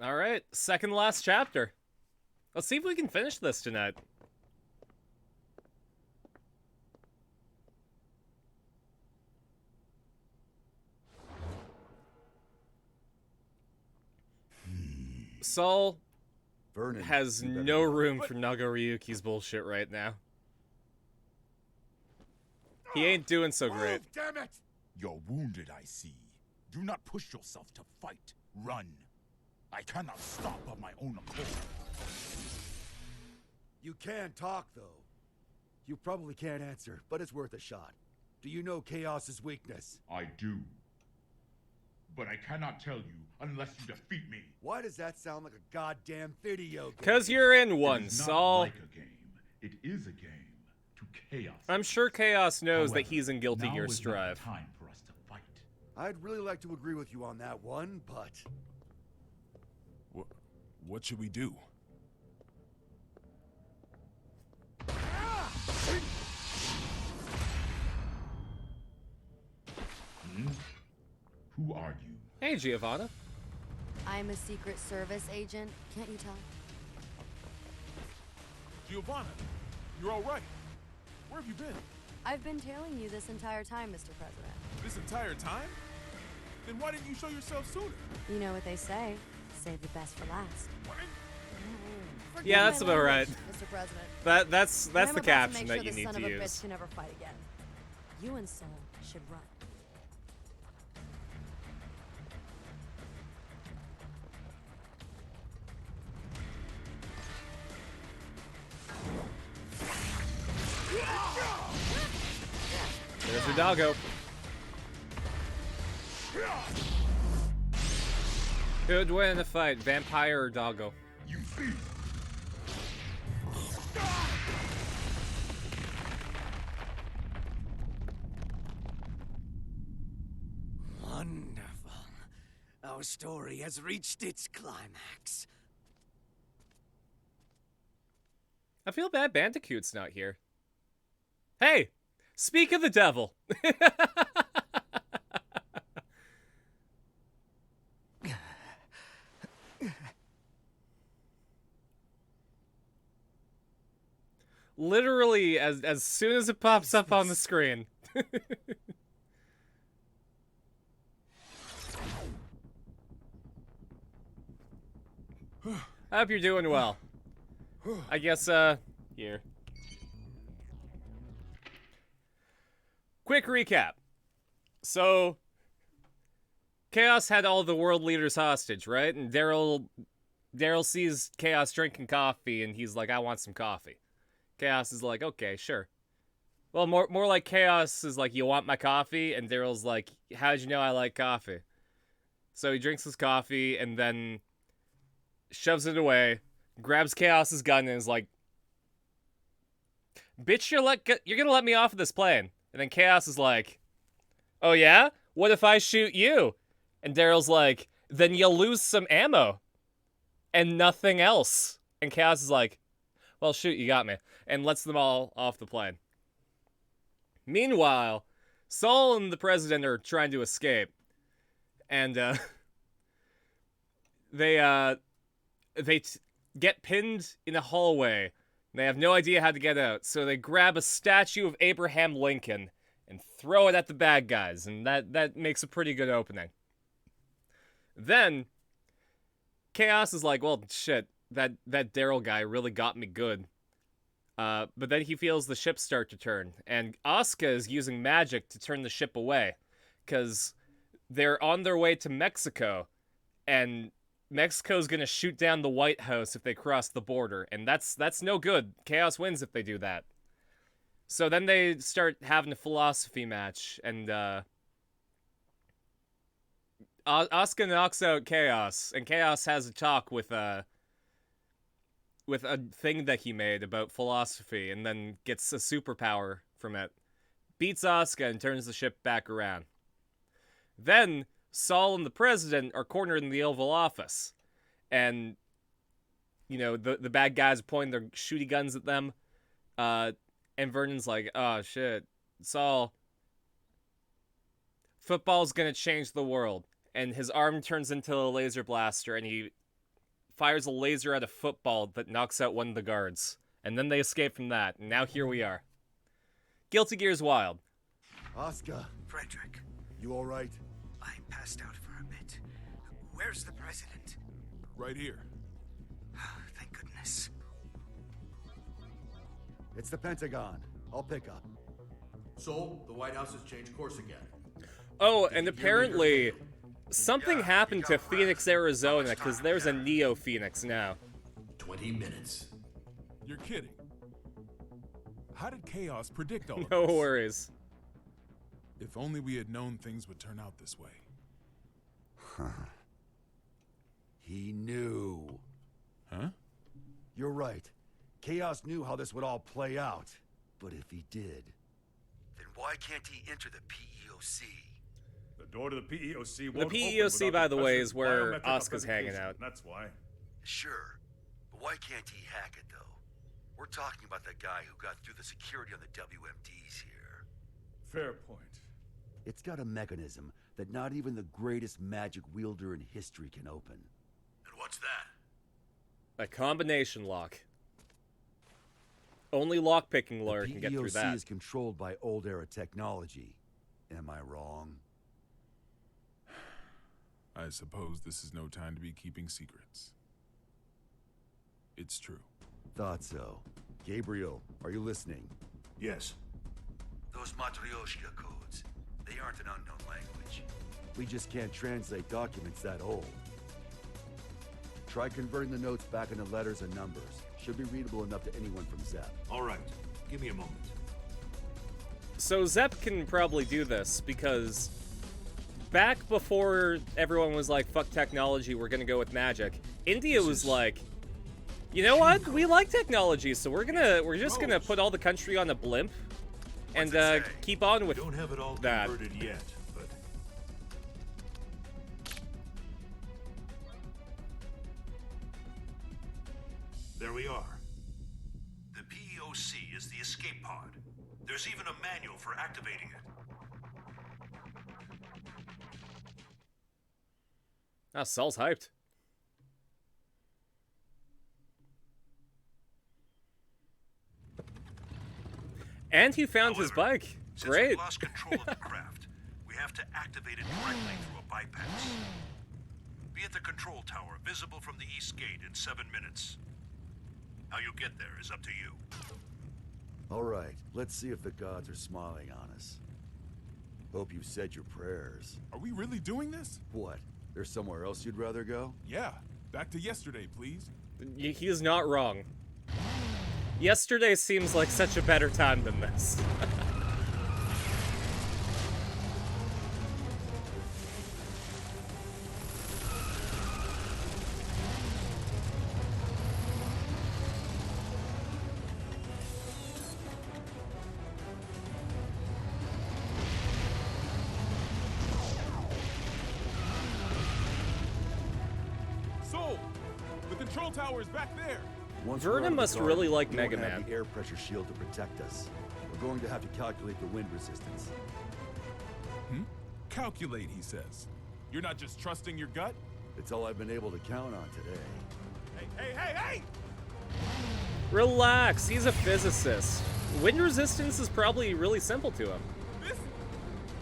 Alright, second last chapter. Let's see if we can finish this tonight. Saul Vernon has no room for Nagaryuki's bullshit right now. He ain't doing so great. Damn it! You're wounded, I see. Do not push yourself to fight. Run. I cannot stop of my own accord. You can talk, though. You probably can't answer, but it's worth a shot. Do you know Chaos's weakness? I do. But I cannot tell you unless you defeat me. Why does that sound like a goddamn video game? Because you're in one, It is not Saul. like a game. It is a game to Chaos. I'm sure Chaos knows that However, he's in Guilty now Gear is not the Strive. time for us to fight. I'd really like to agree with you on that one, but... What should we do? Who are you? Hey, Giovanna. I'm a Secret Service agent. Can't you tell? Giovanna, you're alright. Where have you been? I've been tailing you this entire time, Mr. President. This entire time? Then why didn't you show yourself sooner? You know what they say. Save the best for last. Forgive Yeah, that's my about language, right. Mr. President. That's But I'm the about to caption make that sure you this need son to of a use. bitch can never fight again. You and Soul should run. There's the doggo. Who'd win in the fight, vampire or doggo? You thief! our story has reached its climax. I feel bad Bandicoot's not here. Hey! Speak of the devil! Literally, as soon as it pops up on the screen. I hope you're doing well. I guess, here. Quick recap. So, Chaos had all the world leaders hostage, right? And Daryl sees Chaos drinking coffee, and he's like, I want some coffee. Chaos is like, okay, sure. Well, more like Chaos is like, you want my coffee? And Daryl's like, how'd you know I like coffee? So he drinks his coffee, and then shoves it away, grabs Chaos's gun, and is like, bitch, you're gonna let me off of this plane. And then Chaos is like, oh yeah? What if I shoot you? And Daryl's like, then you'll lose some ammo. And nothing else. And Chaos is like, well, shoot, you got me. And lets them all off the plane. Meanwhile, Saul and the president are trying to escape. And, they get pinned in a hallway. They have no idea how to get out, so they grab a statue of Abraham Lincoln and throw it at the bad guys, and that makes a pretty good opening. Then, Chaos is like, well, shit, that Daryl guy really got me good. But then he feels the ship start to turn, and Asuka is using magic to turn the ship away, because they're on their way to Mexico, and Mexico's gonna shoot down the White House if they cross the border, and that's no good. Chaos wins if they do that. So then they start having a philosophy match, and Asuka knocks out Chaos, and Chaos has a talk with a thing that he made about philosophy, and then gets a superpower from it. Beats Asuka and turns the ship back around. Then Saul and the president are cornered in the Oval Office. And, you know, the bad guys are pointing their shooty guns at them. And Vernon's like, oh, shit. Saul, football's gonna change the world. And his arm turns into a laser blaster, and he fires a laser at a football that knocks out one of the guards. And then they escape from that. And now here we are. Guilty Gear's wild. Asuka. Frederick. You alright? I passed out for a bit. Where's the president? Right here. Thank goodness. It's the Pentagon. I'll pick up. So, the White House has changed course again. Oh, and apparently something happened to Phoenix, Arizona, because there's a Neo Phoenix now. 20 minutes. You're kidding. How did Chaos predict all of No this? worries. If only we had known things would turn out this way. He knew. Huh? You're right. Chaos knew how this would all play out. But if he did, then why can't he enter the PEOC? The door to the PEOC The won't PEOC, open by without the way, Professor's is where biometric Asuka's hanging authentication. out. That's why. Sure. But why can't he hack it, though? We're talking about the guy who got through the security on the WMDs here. Fair point. It's got a mechanism that not even the greatest magic wielder in history can open. And what's that? A combination lock. Only lockpicking lawyer can get through The that. PEOC is controlled by old-era technology. Am I wrong? I suppose this is no time to be keeping secrets. It's true. Thought so. Gabriel, are you listening? Yes. Those Matryoshka codes, they aren't an unknown language. We just can't translate documents that old. Try converting the notes back into letters and numbers. Should be readable enough to anyone from Zep. All right. Give me a moment. So Zep can probably do this, because back before everyone was like, fuck technology, we're gonna go with magic, India was like, you know what? We like technology, so we're just gonna put all the country on a blimp and keep on with Don't have it all that. converted yet, but PEOC is the escape pod. There's even a manual for activating it. Ah, Saul's hyped. And he found his bike. Since Great. we lost control of the craft, we have to activate it directly through a bypass. Be at the control tower, visible from the east gate in 7 minutes. How you get there is up to you. All right, let's see if the gods are smiling on us. Hope you said your prayers. Are we really doing this? What? There's somewhere else you'd rather go? Yeah. Back to yesterday, please. He is not wrong. Yesterday seems like such a better time than this. Soul! The control tower is back there! Once Vernon we're out of the must garden, really like we don't Mega have Man. the air pressure shield to protect us. We're going to have to calculate the wind resistance. Calculate, he says. You're not just trusting your gut? It's all I've been able to count on today. Hey! Relax, he's a physicist. Wind resistance is probably really simple to him. This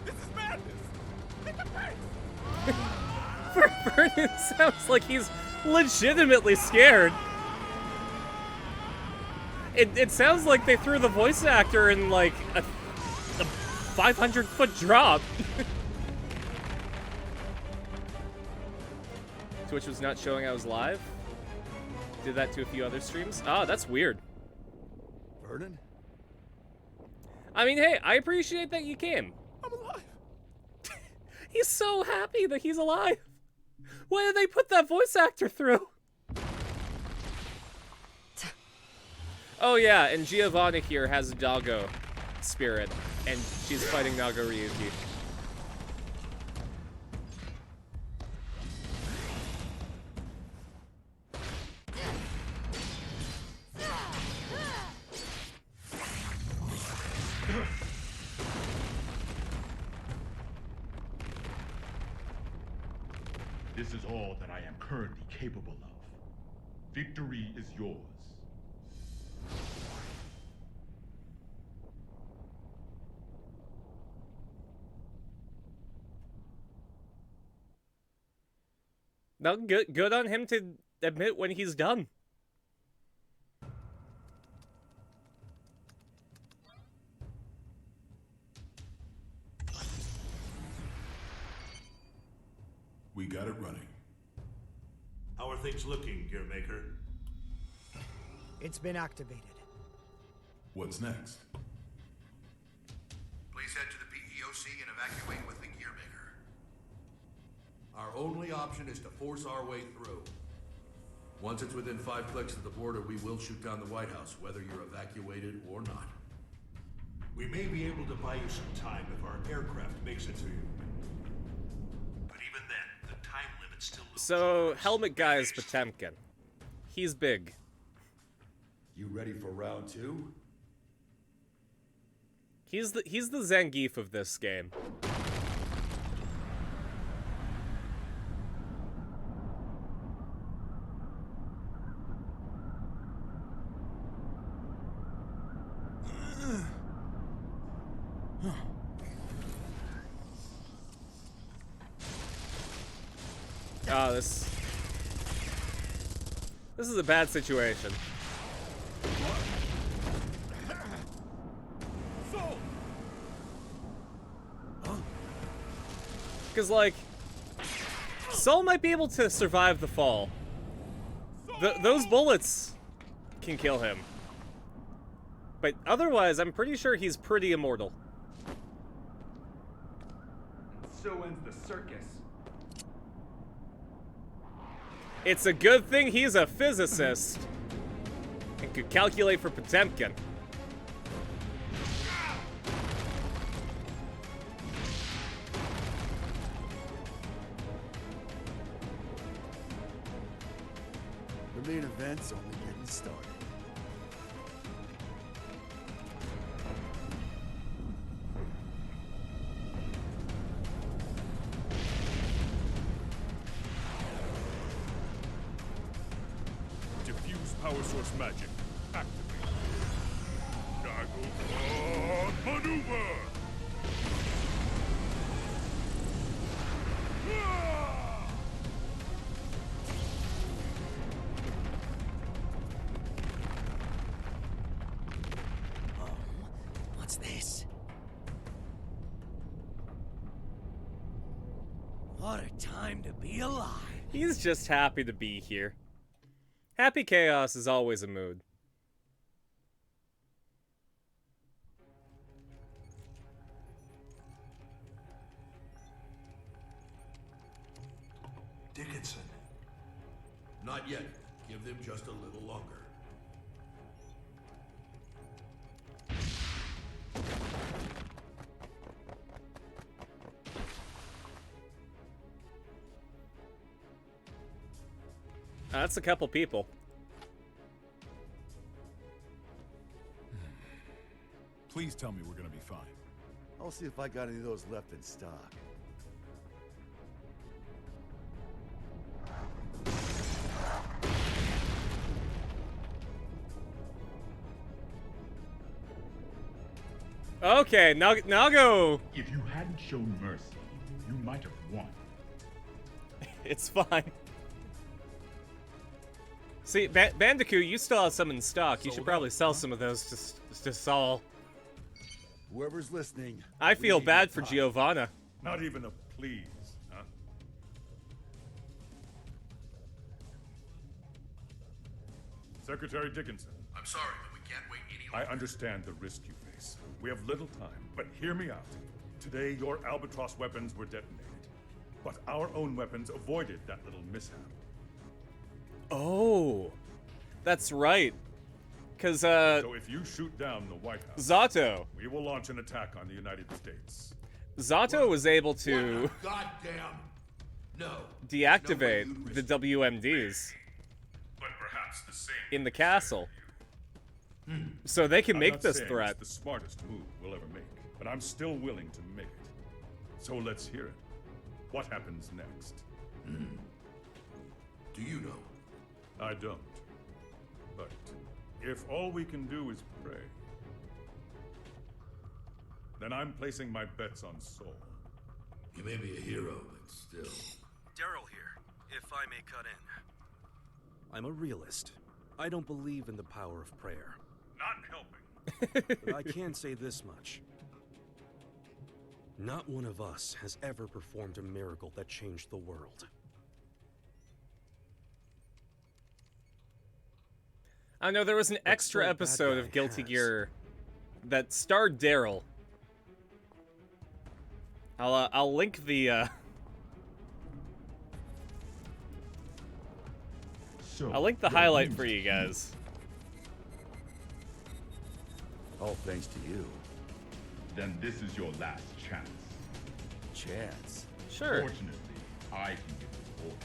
is madness! Take a break! Vernon sounds like he's legitimately scared. It sounds like they threw the voice actor in like a 500-foot drop. Twitch was not showing I was live. Did that to a few other streams. Ah, that's weird. Vernon? I mean, hey, I appreciate that you came. I'm alive. He's so happy that he's alive. Why did they put that voice actor through? Oh yeah, and Giovanna here has a doggo spirit, and she's fighting Nago Ryuki. This is all that I am currently capable of. Victory is yours. Now, good on him to admit when he's done. We got it running. How are things looking, Gearmaker? It's been activated. What's next? Please head to the PEOC and evacuate with the Gearmaker. Our only option is to force our way through. Once it's within 5 clicks of the border, we will shoot down the White House, whether you're evacuated or not. We may be able to buy you some time if our aircraft makes it to you. But even then, the time limit still looms. So, Helmet Guy is Potemkin. He's big. You ready for round 2? He's the Zangief of this game. Ah, this is a bad situation. Because, like, Saul might be able to survive the fall. Those bullets can kill him. But otherwise, I'm pretty sure he's pretty immortal. So ends the circus. It's a good thing he's a physicist and could calculate for Potemkin. The main event's only getting started. Power source magic. Activate. Shackle Claw maneuver! What's this? What a time to be alive. He's just happy to be here. Happy chaos is always a mood. Dickinson. Not yet. Give them just a little longer. That's a couple people. Please tell me we're gonna be fine. I'll see if I got any of those left in stock. Okay, now go. If you hadn't shown mercy, you might have won. It's fine. See, Bandicoot, you still have some in stock. You should probably sell some of those to Saul. Whoever's listening. I feel bad for Giovanna. Not even a please, huh? Secretary Dickinson. I'm sorry, but we can't wait any longer. I understand the risk you face. We have little time, but hear me out. Today, your Albatross weapons were detonated, but our own weapons avoided that little mishap. Oh, that's right. Cause so if you shoot down the White House, Zato, we will launch an attack on the United States. Zato was able to Goddamn no. deactivate the WMDs But perhaps the same in the castle, so they can I'm make not this saying threat. It's the smartest move we'll ever make, but I'm still willing to make it. So let's hear it. What happens next? Do you know? I don't. But if all we can do is pray, then I'm placing my bets on Soul. You may be a hero, but still. Daryl here, if I may cut in. I'm a realist. I don't believe in the power of prayer. Not helping. But I can say this much. Not one of us has ever performed a miracle that changed the world. I know there was an extra still, episode Bad of Guy Guilty has. Gear that starred Daryl. I'll link the So, I'll link the you're highlight used for you guys. All thanks to you. Then this is your last chance. Chance? Sure. Fortunately, I can give you order.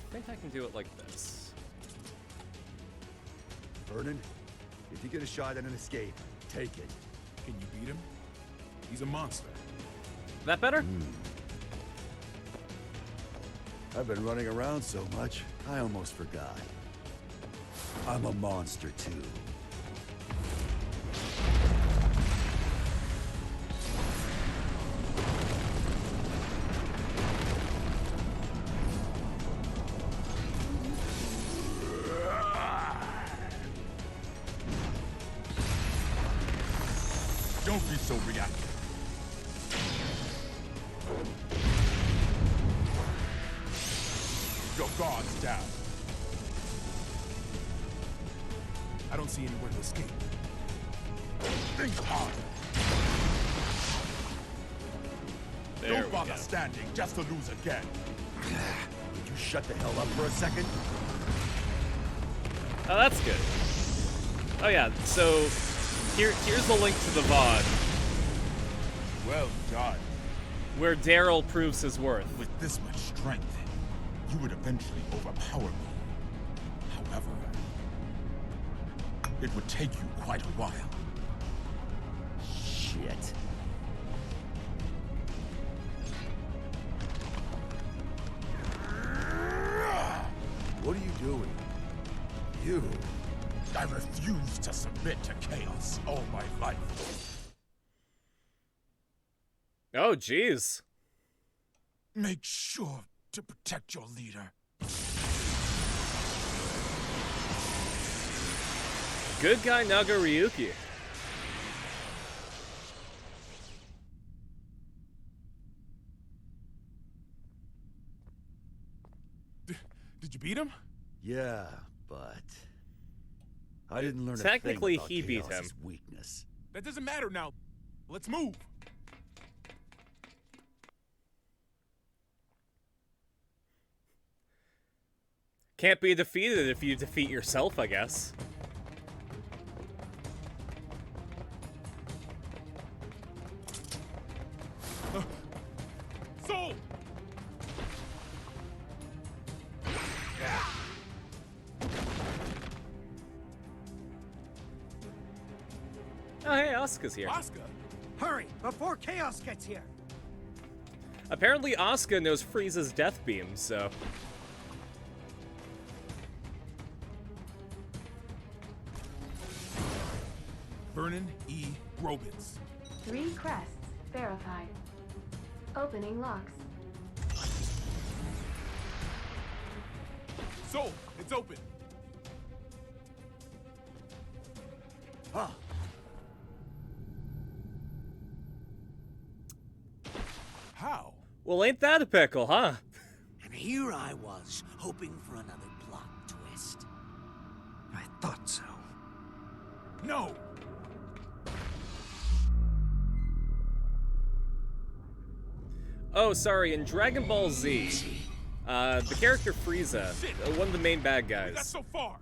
I think I can do it like this. Vernon, if you get a shot at an escape, take it. Can you beat him? He's a monster. That better? I've been running around so much, I almost forgot. I'm a monster too. Don't be so reactive. Your guard's down. I don't see anywhere to escape. Think harder. There Don't we bother go. standing just to lose again. Would you shut the hell up for a second? Oh, that's good. Oh yeah, so here's the link to the VOD Well done. where Daryl proves his worth. With this much strength, you would eventually overpower me. However, it would take you quite a while. Shit. What are you doing? You. I refuse to submit to chaos all my life. Oh, jeez. Make sure to protect your leader. Good guy Naga Ryuki. Did you beat him? Yeah, but I didn't learn Technically, a thing about he beat Chaos's him. weakness. That doesn't matter now. Let's move. Can't be defeated if you defeat yourself, I guess. Soul! Oh, hey, Asuka's here. Asuka? Hurry, before Chaos gets here! Apparently, Asuka knows Frieza's death beam, so... Vernon E. Grobitz. 3 crests verified. Opening locks. Soul, it's open. Huh. How? Well, ain't that a pickle, huh? And here I was, hoping for another plot twist. I thought so. No! Oh, sorry, in Dragon Ball Z, the character Frieza, one of the main bad We got guys, so far.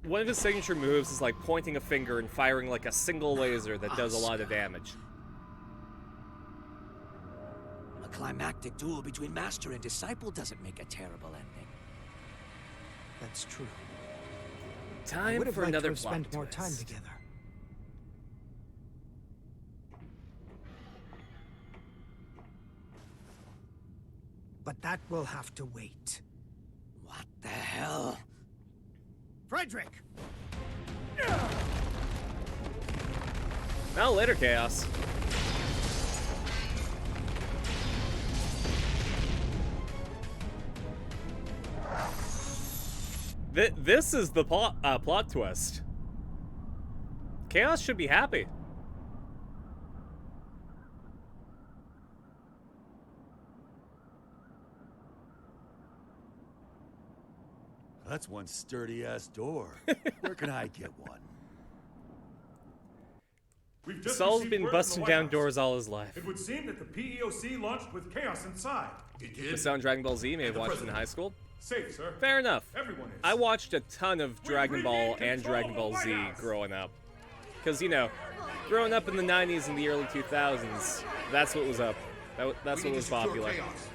one of his signature moves is like pointing a finger and firing like a single laser that does a lot of damage. A climactic duel between master and disciple doesn't make a terrible ending. That's true. I Time would have for liked another to have plot spent more time twist. together. But that will have to wait. What the hell? Frederick! Now later, Chaos. This is the plot twist. Chaos should be happy. That's one sturdy-ass door. Where can I get one? We've just Saul's received been word from busting the down White House. doors all his life. It would seem that the PEOC launched with chaos inside. It The did? sound Dragon Ball Z may have watched in high school. Safe, sir. Fair enough. Everyone is. I watched a ton of Dragon Ball regained and control Dragon of Ball the Z White House. growing up. Because, you know, growing up in the 90s and the early 2000s, that's what was up. That's We what need was to secure popular. chaos.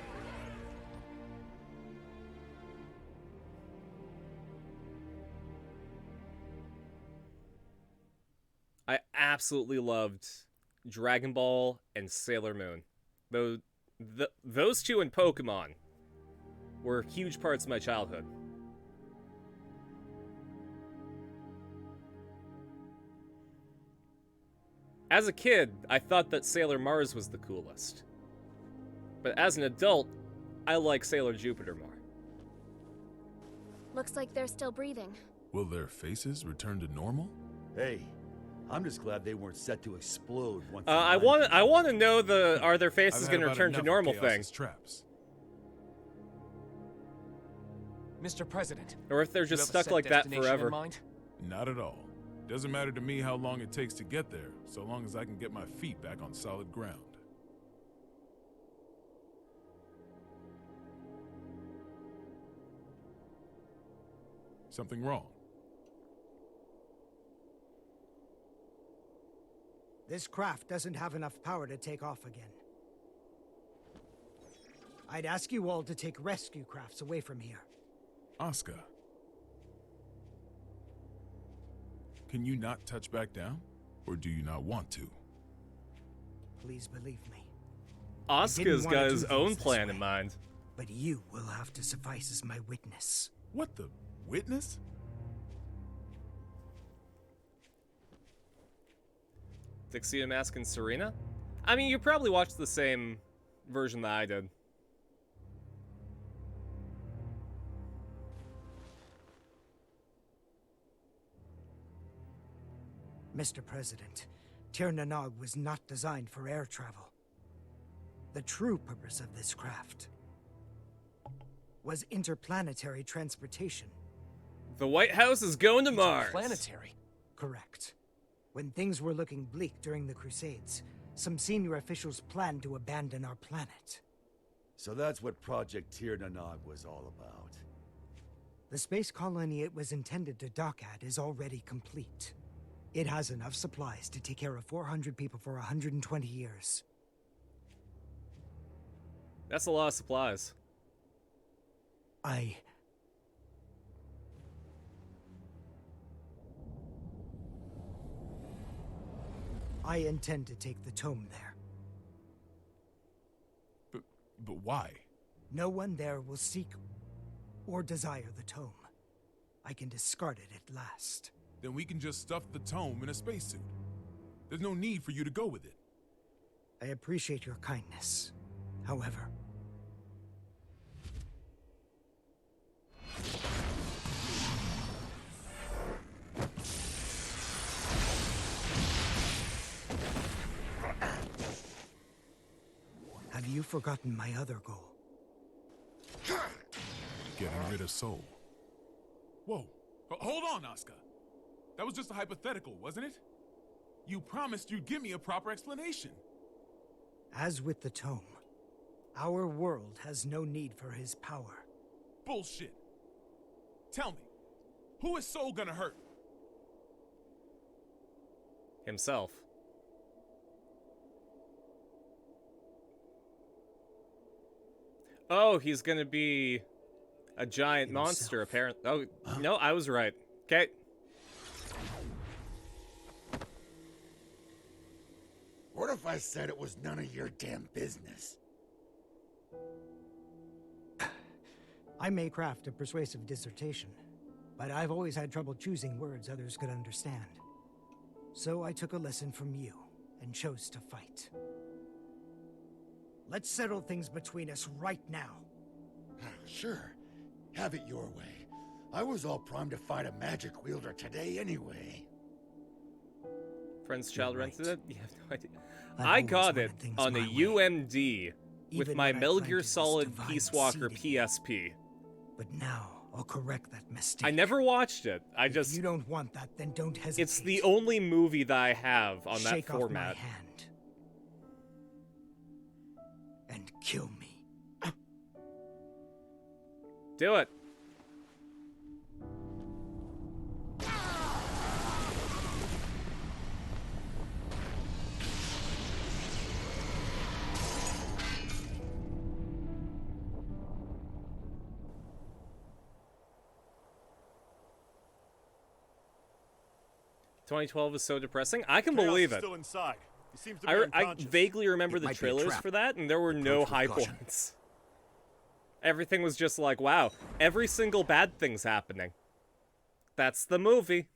I absolutely loved Dragon Ball and Sailor Moon. Those two and Pokemon were huge parts of my childhood. As a kid, I thought that Sailor Mars was the coolest. But as an adult, I like Sailor Jupiter more. Looks like they're still breathing. Will their faces return to normal? Hey, I'm just glad they weren't set to explode once. I want to know are their faces I've going had to about return to enough of normal Chaos's thing, traps. Mr. President, or if they're do you just have a stuck set like that destination forever. in mind? Not at all. Doesn't matter to me how long it takes to get there, so long as I can get my feet back on solid ground. Something wrong? This craft doesn't have enough power to take off again. I'd ask you all to take rescue crafts away from here. Asuka. Can you not touch back down? Or do you not want to? Please believe me. I didn't Asuka's wanna got do his things own this plan way, in mind. But you will have to suffice as my witness. What the? Witness? Tuxedo Mask and Serena? I mean, you probably watched the same version that I did. Mr. President, Tir Nanog was not designed for air travel. The true purpose of this craft was interplanetary transportation. The White House is going to Mars. Planetary. Correct. When things were looking bleak during the Crusades, some senior officials planned to abandon our planet. So that's what Project Tir Nanog was all about. The space colony it was intended to dock at is already complete. It has enough supplies to take care of 400 people for 120 years. That's a lot of supplies. I intend to take the tome there. But why? No one there will seek or desire the tome. I can discard it at last. Then we can just stuff the tome in a spacesuit. There's no need for you to go with it. I appreciate your kindness. However, have you forgotten my other goal? Getting rid of Soul. Whoa. Hold on, Asuka. That was just a hypothetical, wasn't it? You promised you'd give me a proper explanation. As with the tome, our world has no need for his power. Bullshit. Tell me, who is Soul gonna hurt? Himself. Oh, he's gonna be a giant monster, apparently. Oh, no, I was right. Okay. What if I said it was none of your damn business? I may craft a persuasive dissertation, but I've always had trouble choosing words others could understand. So I took a lesson from you and chose to fight. Let's settle things between us right now. Sure. Have it your way. I was all primed to fight a magic wielder today anyway. Friend's child rented it? You have no idea. I got it on a UMD with Even my when I Metal planned Gear to Solid divide Peace Walker seed PSP. But now, I'll correct that mistake. I never watched it. If you don't want that, then don't hesitate. It's the only movie that I have on that Shake off format. my hand. And kill me. Do it. "2012 is so depressing." I can believe it. Still inside. He seems to be I unconscious. vaguely remember It the might be a trailers trap. for that, and there were no Approach with high caution. points. Everything was just like, wow, every single bad thing's happening. That's the movie.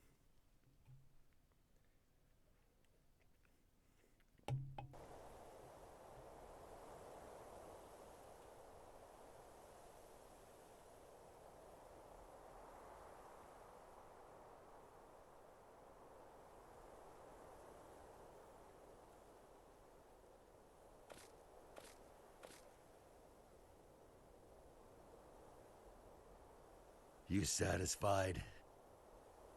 You satisfied?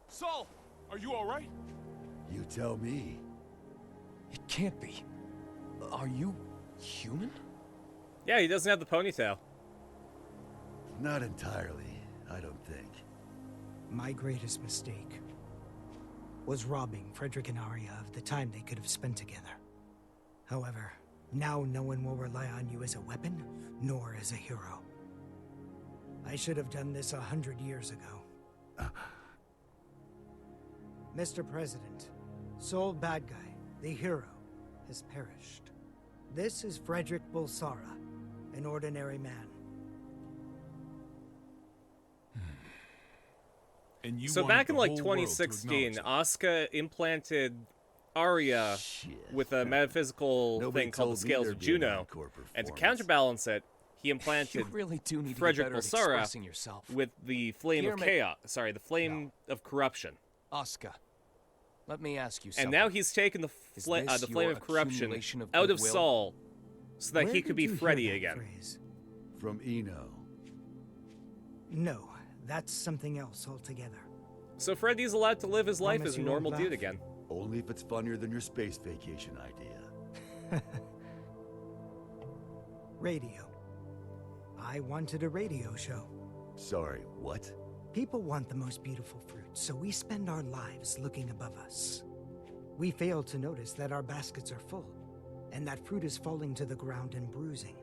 Saul, are you alright? You tell me. It can't be. Are you human? Yeah, he doesn't have the ponytail. Not entirely, I don't think. My greatest mistake was robbing Frederick and Arya of the time they could have spent together. However, now no one will rely on you as a weapon, nor as a hero. I should have done this 100 years ago. Mr. President, Soul Bad Guy, the hero, has perished. This is Frederick Bulsara, an ordinary man. And you So wanted back the in like whole world to 2016, acknowledge Asuka implanted Arya with a metaphysical Nobody thing called told the me Scales there'd of be an Juno, encore and to performance. counterbalance it, he implanted You really do need to Frederick get better at Bulsara expressing yourself. with the flame of Gearmaker- chaos. Sorry, the flame of corruption. Oscar, let me ask you And something. now he's taken the Is flame this of your corruption accumulation of out of goodwill? Saul, so that Where he could did be you hear Freddy that again. phrase? From Eno. No, that's something else altogether. So Freddy's allowed to live his life Promise as a you normal won't dude laugh? again. Only if it's funnier than your space vacation idea. Radio. I wanted a radio show. Sorry, what? People want the most beautiful fruit, so we spend our lives looking above us. We fail to notice that our baskets are full, and that fruit is falling to the ground and bruising.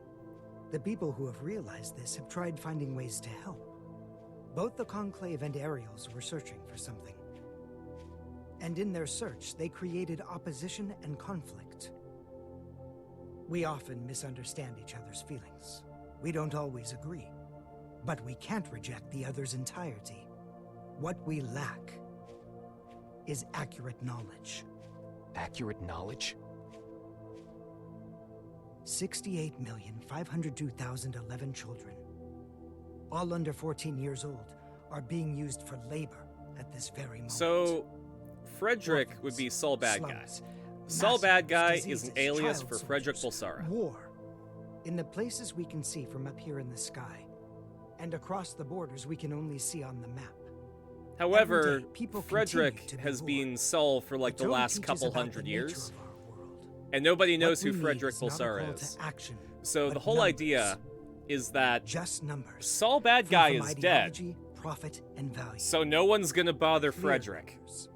The people who have realized this have tried finding ways to help. Both the Conclave and Ariels were searching for something. And in their search, they created opposition and conflict. We often misunderstand each other's feelings. We don't always agree. But we can't reject the other's entirety. What we lack is accurate knowledge. Accurate knowledge? 68,502,011 children, all under 14 years old, are being used for labor at this very moment. So, Frederick would be Saul Bad Guy. Slums, Saul Bad Guy diseases, is an alias child for Frederick soldiers, Bulsara. War. In the places we can see from up here in the sky, and across the borders we can only see on the map. However, Every day, people Frederick continue to be has bored. been Saul for like the Tome last teaches couple about the hundred nature years, of our world. and nobody What knows we who need Frederick is not a Bulsara call is. to action, So the but whole numbers. idea is that Just numbers. Saul Bad Free Guy from is dead, ideology, profit, and value. so no one's gonna bother Clear Frederick, numbers.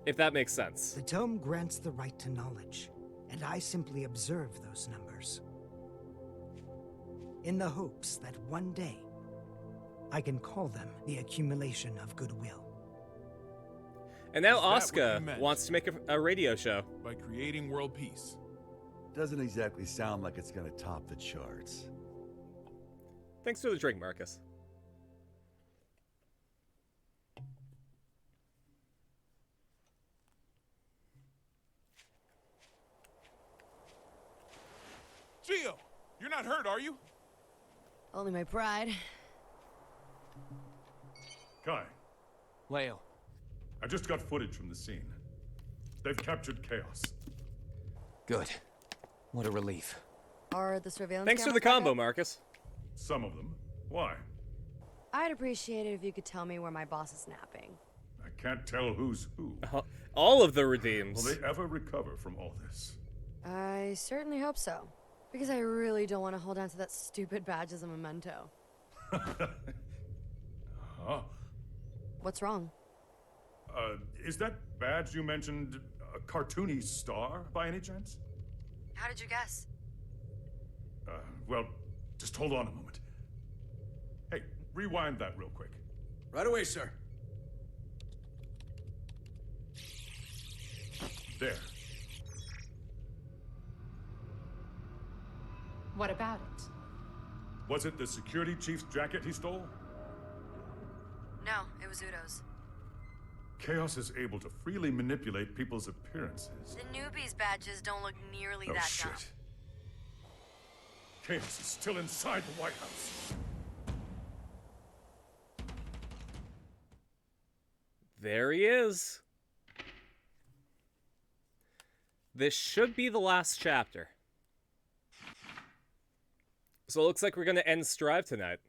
if that makes sense. The tome grants the right to knowledge, and I simply observe those numbers. In the hopes that one day, I can call them the accumulation of goodwill. And now Is that what Asuka you meant? wants to make a radio show. By creating world peace. Doesn't exactly sound like it's gonna top the charts. Thanks for the drink, Marcus. Gio, you're not hurt, are you? Only my pride. Kai, Leo. I just got footage from the scene. They've captured Chaos. Good. What a relief. Are the surveillance Thanks for the cameras back combo, up? Marcus. Some of them. Why? I'd appreciate it if you could tell me where my boss is napping. I can't tell who's who. All of the redeems. Will they ever recover from all this? I certainly hope so. Because I really don't want to hold on to that stupid badge as a memento. Huh? What's wrong? Is that badge you mentioned a cartoony star by any chance? How did you guess? Well, just hold on a moment. Hey, rewind that real quick. Right away, sir. There. What about it? Was it the security chief's jacket he stole? No, it was Udo's. Chaos is able to freely manipulate people's appearances. The newbies badges don't look nearly Oh, that shit. dumb. Chaos is still inside the White House. There he is. This should be the last chapter. So it looks like we're going to end Strive tonight.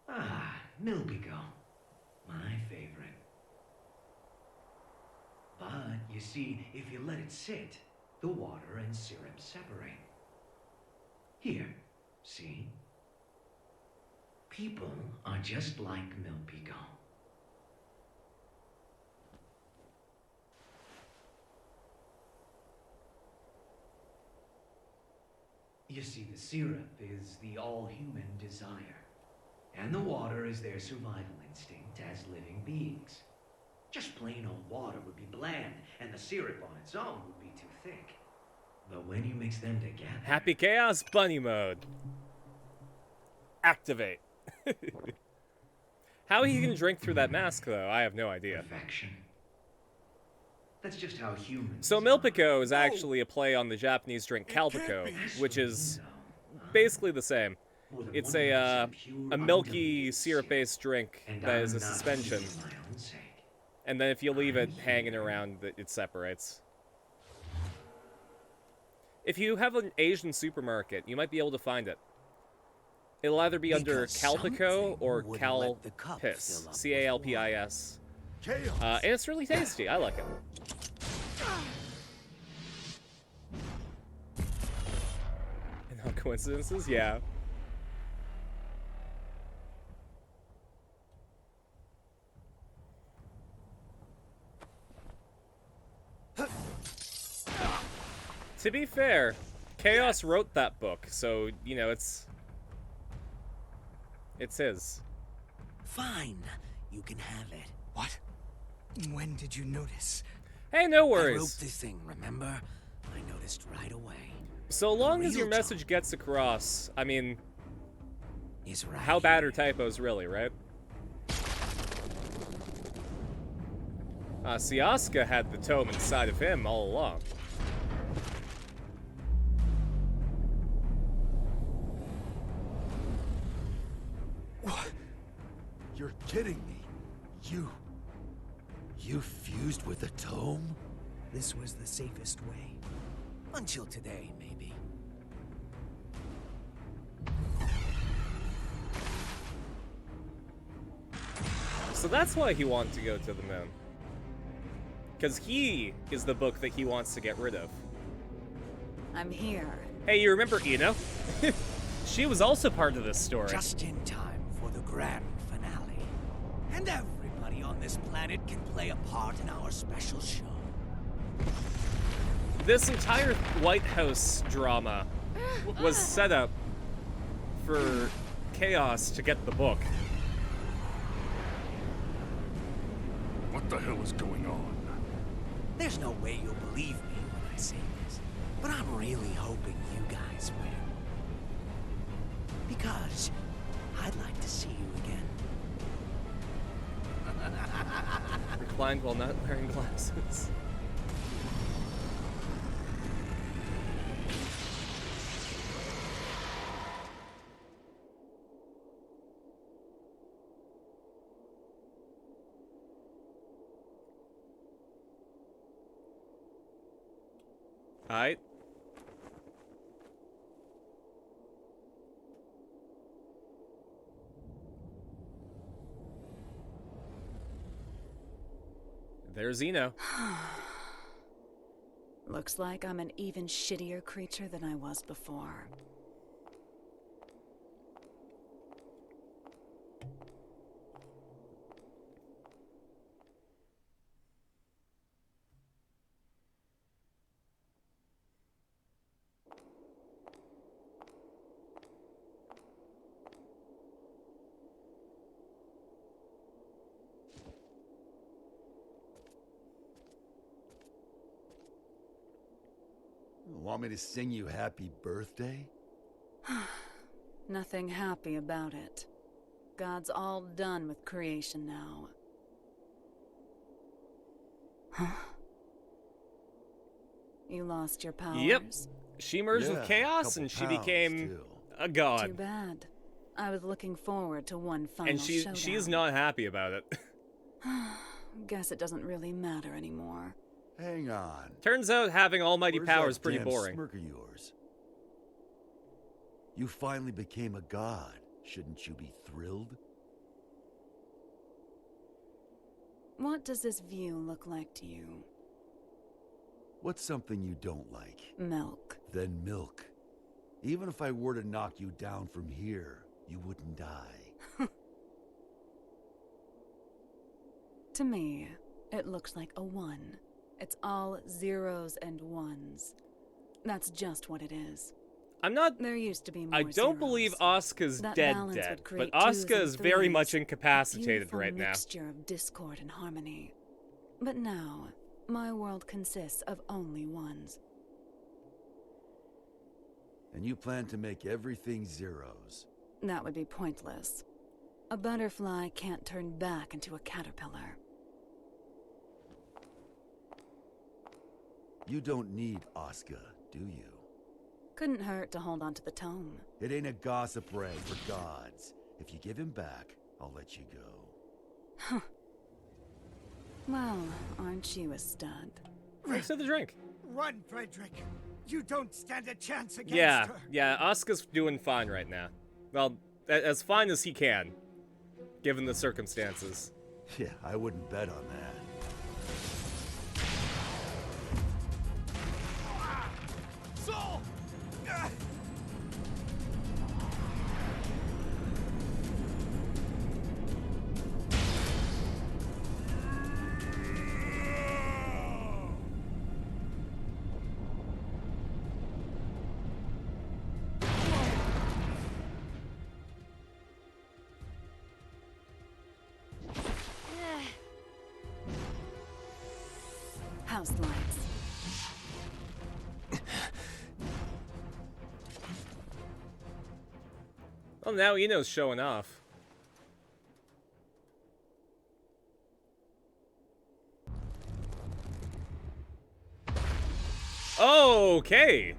Ah, Milbigo. My favorite. But, you see, if you let it sit, the water and syrup separate. Here, see? People are just like Milbigo. You see, the syrup is the all-human desire. And the water is their survival instinct as living beings. Just plain old water would be bland, and the syrup on its own would be too thick. The you mix them together. Happy Chaos Bunny mode. Activate. How he can drink through that mask, though, I have no idea. Perfection. That's just how humans. So Milpico is actually a play on the Japanese drink Calpico, which is basically the same. It's a milky syrup-based drink that is a suspension. And then if you leave it hanging around, it separates. If you have an Asian supermarket, you might be able to find it. It'll either be under Calpico or Calpis. C-A-L-P-I-S. And it's really tasty. I like it. And no coincidences? Yeah. To be fair, Chaos wrote that book, so, you know, it's his. Fine. You can have it. What? When did you notice? Hey, no I worries. wrote this thing, remember? I noticed right away. So long as real your message gets across, I mean, how bad are typos really, right? See, Asuka had the tome inside of him all along. What? You're kidding me. You fused with the tome? This was the safest way. Until today, maybe. So that's why he wanted to go to the moon. Because he is the book that he wants to get rid of. I'm here. Hey, you remember Ino? She was also part of this story. Just in time for the grand finale. And everybody on this planet can play a part in our special show. This entire White House drama was set up for Chaos to get the book. What the hell is going on? There's no way you'll believe me when I say this, but I'm really hoping you guys win. Because I'd like to see you again. Reclined while not wearing glasses. Alright. There's Eno. Looks like I'm an even shittier creature than I was before. Want me to sing you happy birthday? Nothing happy about it. God's all done with creation now. You lost your powers. Yep. She merged with Chaos and she became a god. Too bad. I was looking forward to one final And she's not happy about it. Guess it doesn't really matter anymore. Hang on. Turns out having almighty Where's power that is pretty damn boring. Smirk of yours? You finally became a god. Shouldn't you be thrilled? What does this view look like to you? What's something you don't like? Milk. Then milk. Even if I were to knock you down from here, you wouldn't die. To me, it looks like a 1. It's all zeros and ones. That's just what it is. I'm not... There used to be more I don't zeros. believe Asuka's That dead, balance would but create Asuka twos is and very threes, much a incapacitated beautiful right now. mixture of discord and harmony. But now, my world consists of only ones. And you plan to make everything zeros. That would be pointless. A butterfly can't turn back into a caterpillar. You don't need Asuka, do you? Couldn't hurt to hold on to the tome. It ain't a gossip rag for gods. If you give him back, I'll let you go. Huh. Well, aren't you a stud? Thanks for the drink. Run, Frederick. You don't stand a chance against her. Yeah, Asuka's doing fine right now. Well, as fine as he can, given the circumstances. Yeah, I wouldn't bet on that. Soul! House lights. Well, now Ino's showing off. Okay.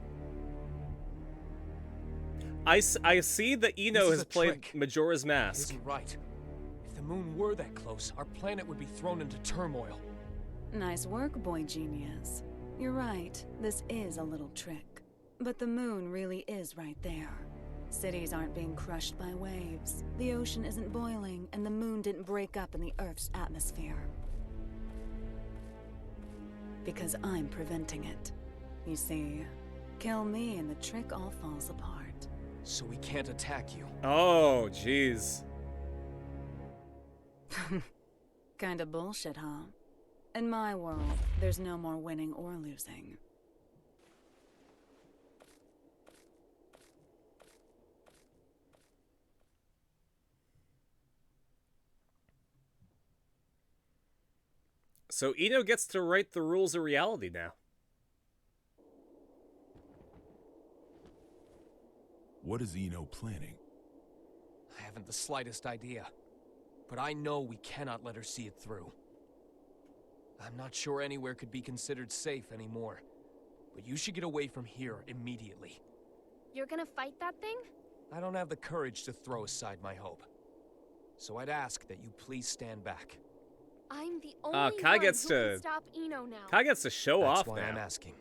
I see that Ino has played Majora's Mask. Isn't right. If the moon were that close, our planet would be thrown into turmoil. Nice work, boy genius. You're right, this is a little trick. But the moon really is right there. Cities aren't being crushed by waves, the ocean isn't boiling, and the moon didn't break up in the Earth's atmosphere. Because I'm preventing it. You see, kill me and the trick all falls apart. So we can't attack you. Oh, jeez. Kinda bullshit, huh? In my world, there's no more winning or losing. So Ino gets to write the rules of reality now. What is Ino planning? I haven't the slightest idea. But I know we cannot let her see it through. I'm not sure anywhere could be considered safe anymore. But you should get away from here immediately. You're gonna fight that thing? I don't have the courage to throw aside my hope. So I'd ask that you please stand back. I'm the only Kai one gets who to can stop Ino now. Kai gets to show That's off why now. I'm asking.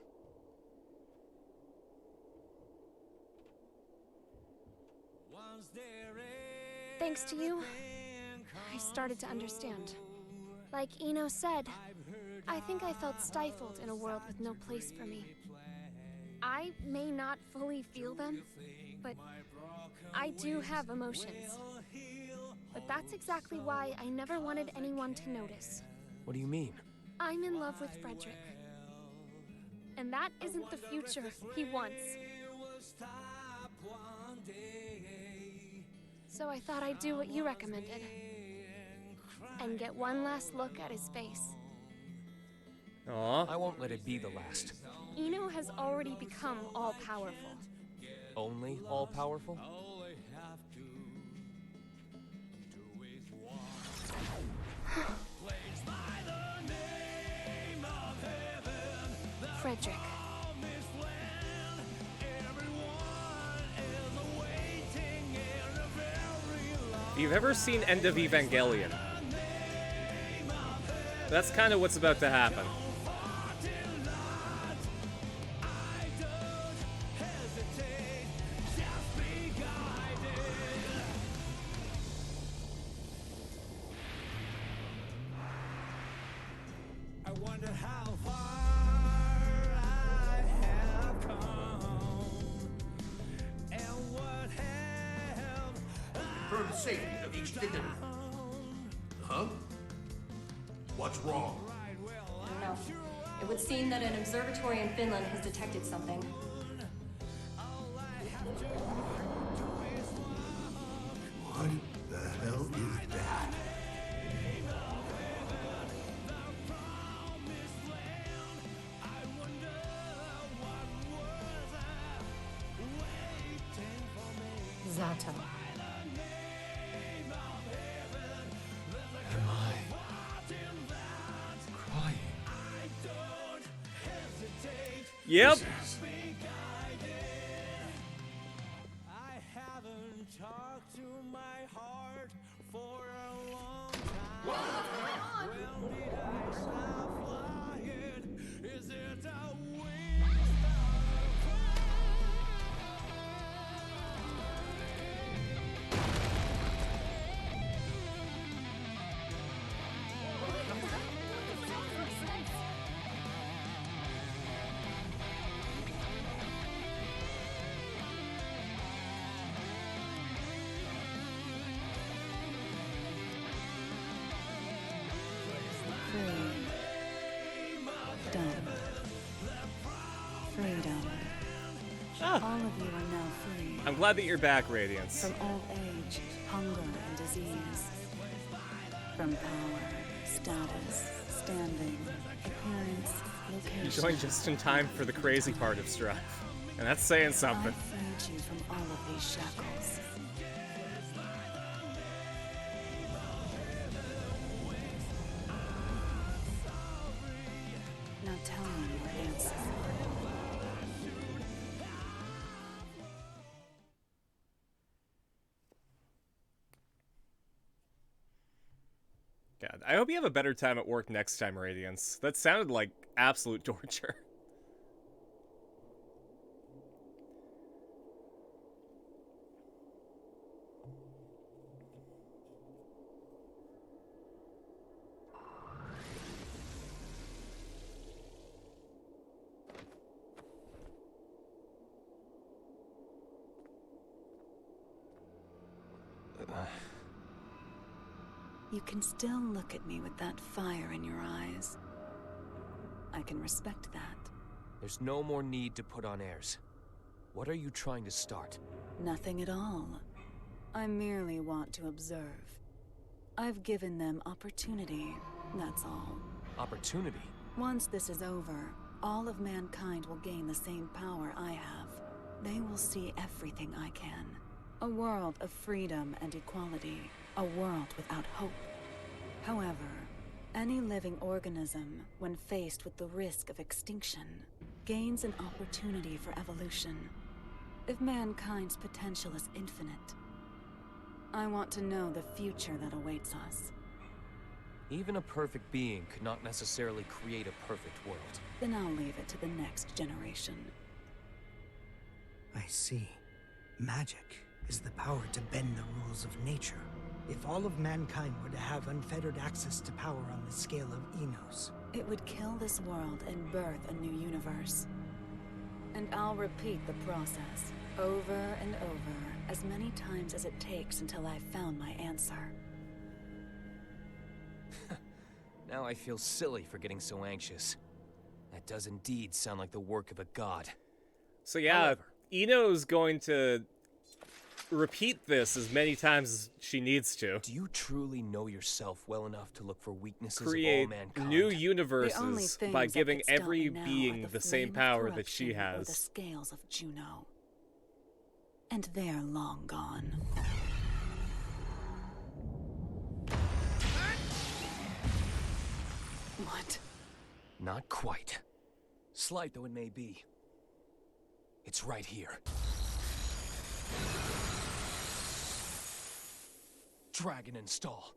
Thanks to you, I started to understand. Like Ino said, I think I felt stifled in a world with no place for me. I may not fully feel them, but I do have emotions. But that's exactly why I never wanted anyone to notice. What do you mean? I'm in love with Frederick. And that isn't the future he wants. So I thought I'd do what you recommended. And get one last look at his face. Aww. I won't let it be the last. Ino has already become all-powerful. Only all-powerful? Frederick. If you've ever seen End of Evangelion, that's kind of what's about to happen. I wonder how far I have come, and what have Confirm the safety of each dignity. Huh? What's wrong? I don't know. It would seem that an observatory in Finland has detected something. What the hell is that? Zato. Am I crying? Yep. Talk to my heart for a long time. When did I stop flying? Is it a waste Freedom. Ah. All of you are now free. I'm glad that you're back, Radiance. From old age, hunger, and disease. From power, status, standing, appearance, location. You joined just in time for the crazy part of Strife. And that's saying something. I freed you from all of these shackles. Now tell me your answer. God, I hope you have a better time at work next time, Radiance. That sounded like absolute torture. You can still look at me with that fire in your eyes. I can respect that. There's no more need to put on airs. What are you trying to start? Nothing at all. I merely want to observe. I've given them opportunity, that's all. Opportunity? Once this is over, all of mankind will gain the same power I have. They will see everything I can. A world of freedom and equality. A world without hope. However, any living organism, when faced with the risk of extinction, gains an opportunity for evolution. If mankind's potential is infinite, I want to know the future that awaits us. Even a perfect being could not necessarily create a perfect world. Then I'll leave it to the next generation. I see. Magic is the power to bend the rules of nature. If all of mankind were to have unfettered access to power on the scale of Enos, it would kill this world and birth a new universe. And I'll repeat the process, over and over, as many times as it takes until I've found my answer. Now I feel silly for getting so anxious. That does indeed sound like the work of a god. So yeah, However, Ino's going to repeat this as many times as she needs to. Do you truly know yourself well enough to look for weaknesses Create of all mankind? new universes by giving every being the same power that she Or the has. scales of Juno. And they're long gone. What? Not quite. Slight though it may be. It's right here. Dragon install.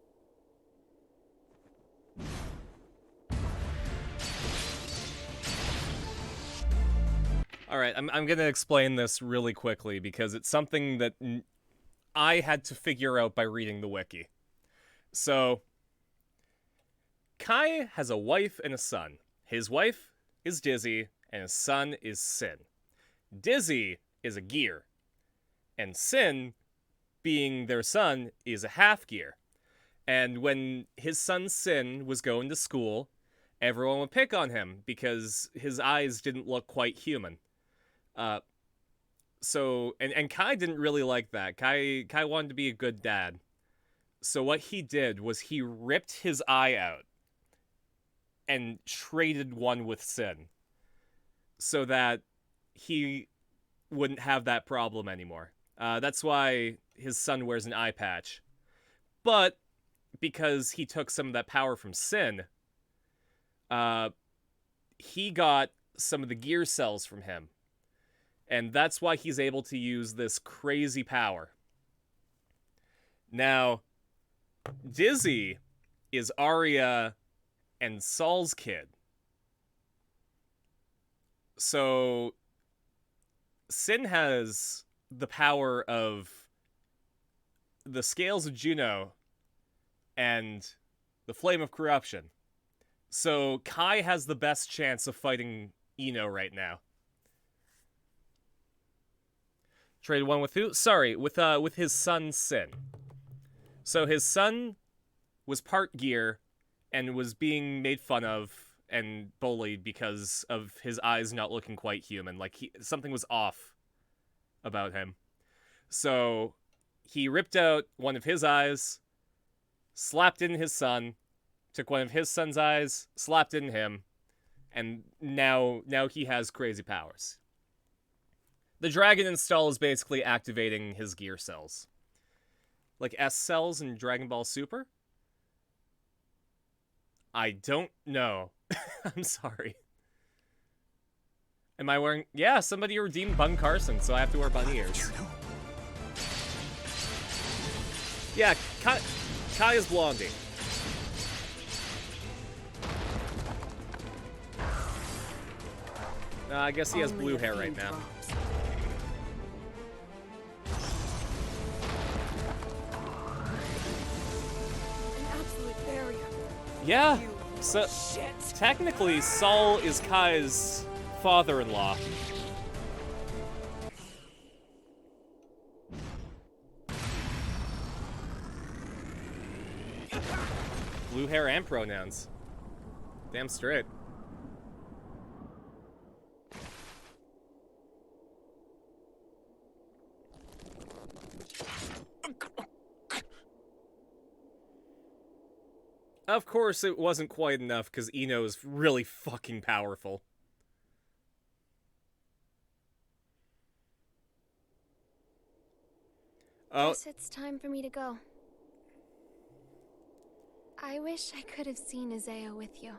Alright, I'm going to explain this really quickly because it's something that I had to figure out by reading the wiki. So, Kai has a wife and a son. His wife is Dizzy, and his son is Sin. Dizzy is a gear, and Sin, being their son, is a half gear. And when his son Sin was going to school, everyone would pick on him because his eyes didn't look quite human. And Kai didn't really like that. Kai wanted to be a good dad. So what he did was he ripped his eye out and traded one with Sin so that he wouldn't have that problem anymore. That's why his son wears an eye patch. But because he took some of that power from Sin, he got some of the gear cells from him. And that's why he's able to use this crazy power. Now, Dizzy is Arya and Saul's kid. So, Sin has the power of the Scales of Juno and the Flame of Corruption. So, Kai has the best chance of fighting Eno right now. Trade one with who? Sorry, with his son, Sin. So his son was part gear and was being made fun of and bullied because of his eyes not looking quite human. Like, something was off about him. So he ripped out one of his eyes, slapped in his son, took one of his son's eyes, slapped in him, and now he has crazy powers. The Dragon install is basically activating his gear cells. Like S cells in Dragon Ball Super? I don't know. I'm sorry. Am I wearing... Yeah, somebody redeemed Bun Carson, so I have to wear bunny ears. Yeah, Kai is Blondie. I guess he has blue hair right now. Yeah, so technically Saul is Kai's father-in-law. Blue hair and pronouns. Damn straight. Of course, it wasn't quite enough, because Eno is really fucking powerful. Oh. Guess it's time for me to go. I wish I could have seen Isaiah with you.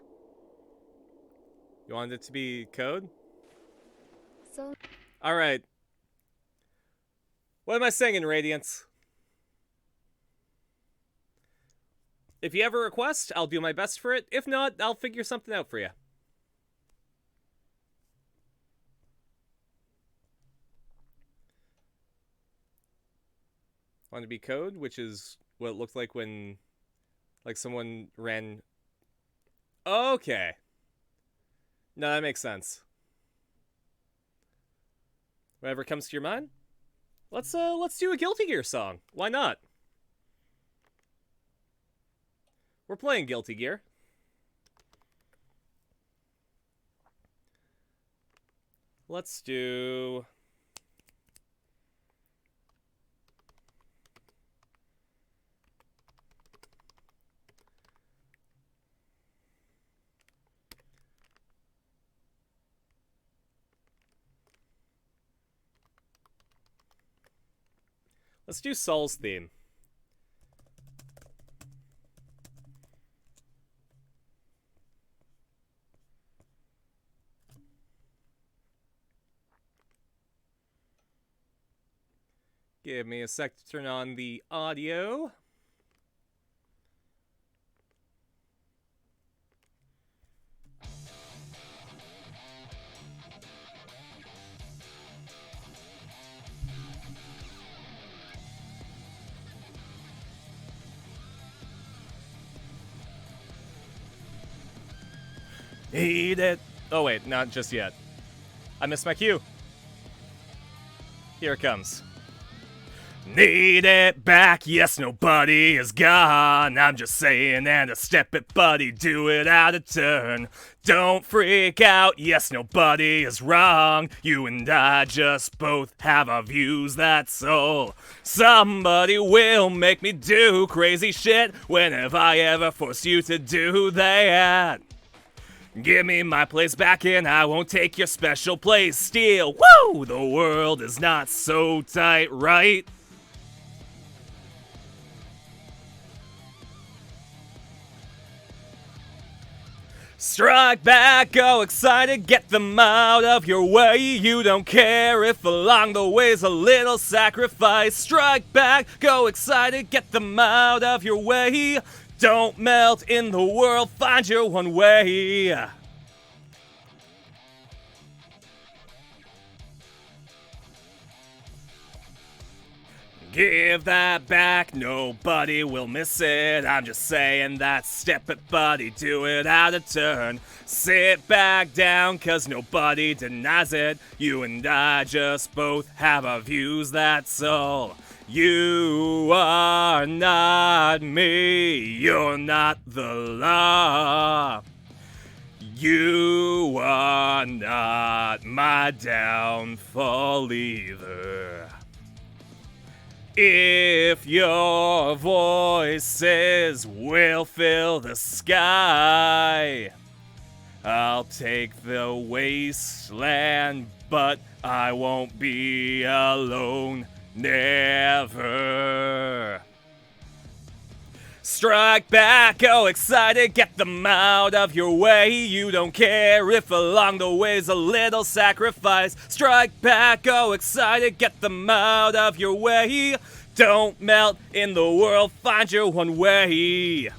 You wanted it to be Code? So... Alright. What am I singing, Radiance? If you have a request, I'll do my best for it. If not, I'll figure something out for you. Want to be Code, which is what it looked like when, like, someone ran... Okay. No, that makes sense. Whatever comes to your mind. Let's do a Guilty Gear song. Why not? We're playing Guilty Gear. Let's do... Let's do Saul's theme. Give me a sec to turn on the audio. Eat it. Oh wait, not just yet. I missed my cue. Here it comes. Need it back, yes, nobody is gone. I'm just saying, and a step it, buddy, do it out of turn. Don't freak out, yes, nobody is wrong. You and I just both have our views, that's all. Somebody will make me do crazy shit. When have I ever forced you to do that? Give me my place back and I won't take your special place. Steal, woo! The world is not so tight, right? Strike back, go excited, get them out of your way. You don't care if along the way's a little sacrifice. Strike back, go excited, get them out of your way. Don't melt in the world, find your one way. Give that back, nobody will miss it. I'm just saying that, step it buddy, do it out of turn. Sit back down, cause nobody denies it. You and I just both have our views, that's all. You are not me, you're not the law. You are not my downfall either. If your voices will fill the sky, I'll take the wasteland, but I won't be alone, never. Strike back, go excited, get them out of your way. You don't care if along the way's a little sacrifice. Strike back, go excited, get them out of your way. Don't melt in the world, find your one way.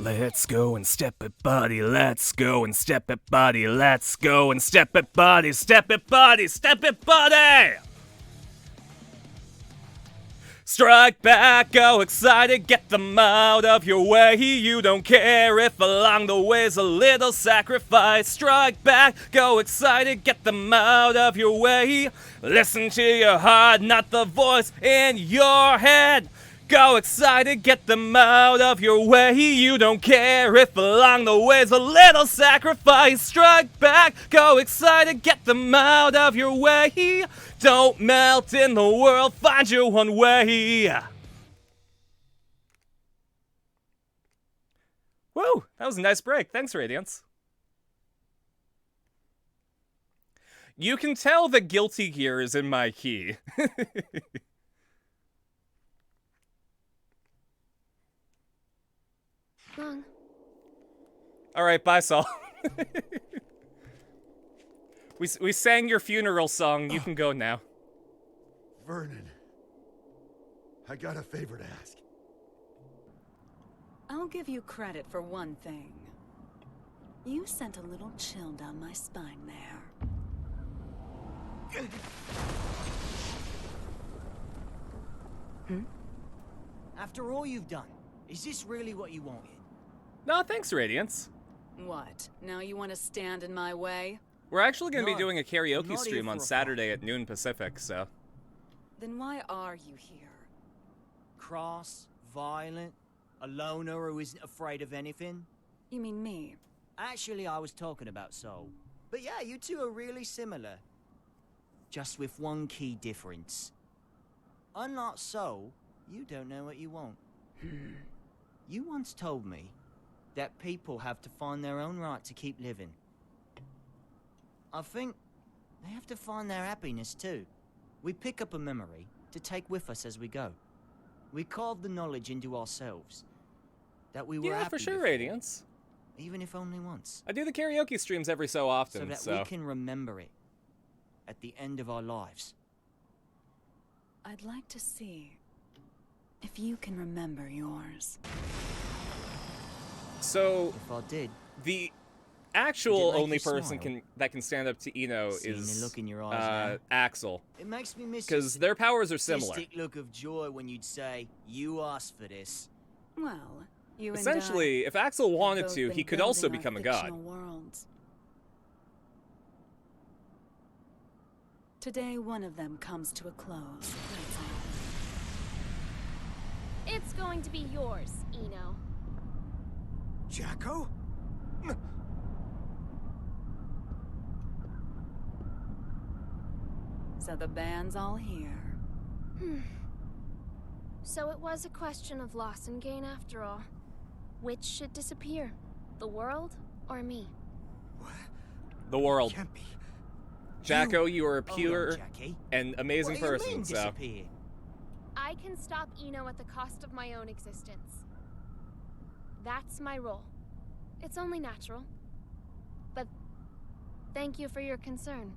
Let's go and step it, buddy. Let's go and step it, buddy. Let's go and step it, buddy. Step it, buddy. Step it, buddy. Strike back, go excited, get them out of your way. You don't care if along the way's a little sacrifice. Strike back, go excited, get them out of your way. Listen to your heart, not the voice in your head. Go excited, get them out of your way. You don't care if along the way's a little sacrifice. Strike back, go excited, get them out of your way. Don't melt in the world, find your one way. Woo, that was a nice break. Thanks, Radiance. You can tell the Guilty Gear is in my key. Long. All right, bye, Saul. we sang your funeral song. You can go now. Vernon, I got a favor to ask. I'll give you credit for one thing. You sent a little chill down my spine there. After all you've done, is this really what you wanted? No, thanks, Radiance. What? Now you want to stand in my way? We're actually going to be No, doing a karaoke not stream here on for a Saturday at noon Pacific, so... Then why are you here? Cross, violent, a loner who isn't afraid of anything? You mean me? Actually, I was talking about Soul. But yeah, you two are really similar. Just with one key difference. Unlike Soul, you don't know what you want. You once told me that people have to find their own right to keep living. I think they have to find their happiness too. We pick up a memory to take with us as we go. We carve the knowledge into ourselves that we were Yeah, happy for sure, before, Radiance. even if only once. I do the karaoke streams every so So often, that so... we can remember it at the end of our lives. I'd like to see if you can remember yours. So, If I did, the actual Did it make only you person smile? that can stand up to Eno Seeing the is look in your eyes Axel. it makes me miss Because your their powers are similar. sadistic look of joy when you'd say, "You asked for this." Well, you Essentially, if Axel and I wanted have both to, been he could also building our become a god. fictional worlds. Today, one of them comes to a close. That's all. It's going to be yours, Eno. Jacko? So the band's all here. So it was a question of loss and gain after all. Which should disappear? The world or me? The world. Can't be. Jacko, you are a Hold on, pure Jackie. and amazing What do you person, mean, so. disappear? I can stop Eno at the cost of my own existence. That's my role. It's only natural. But thank you for your concern.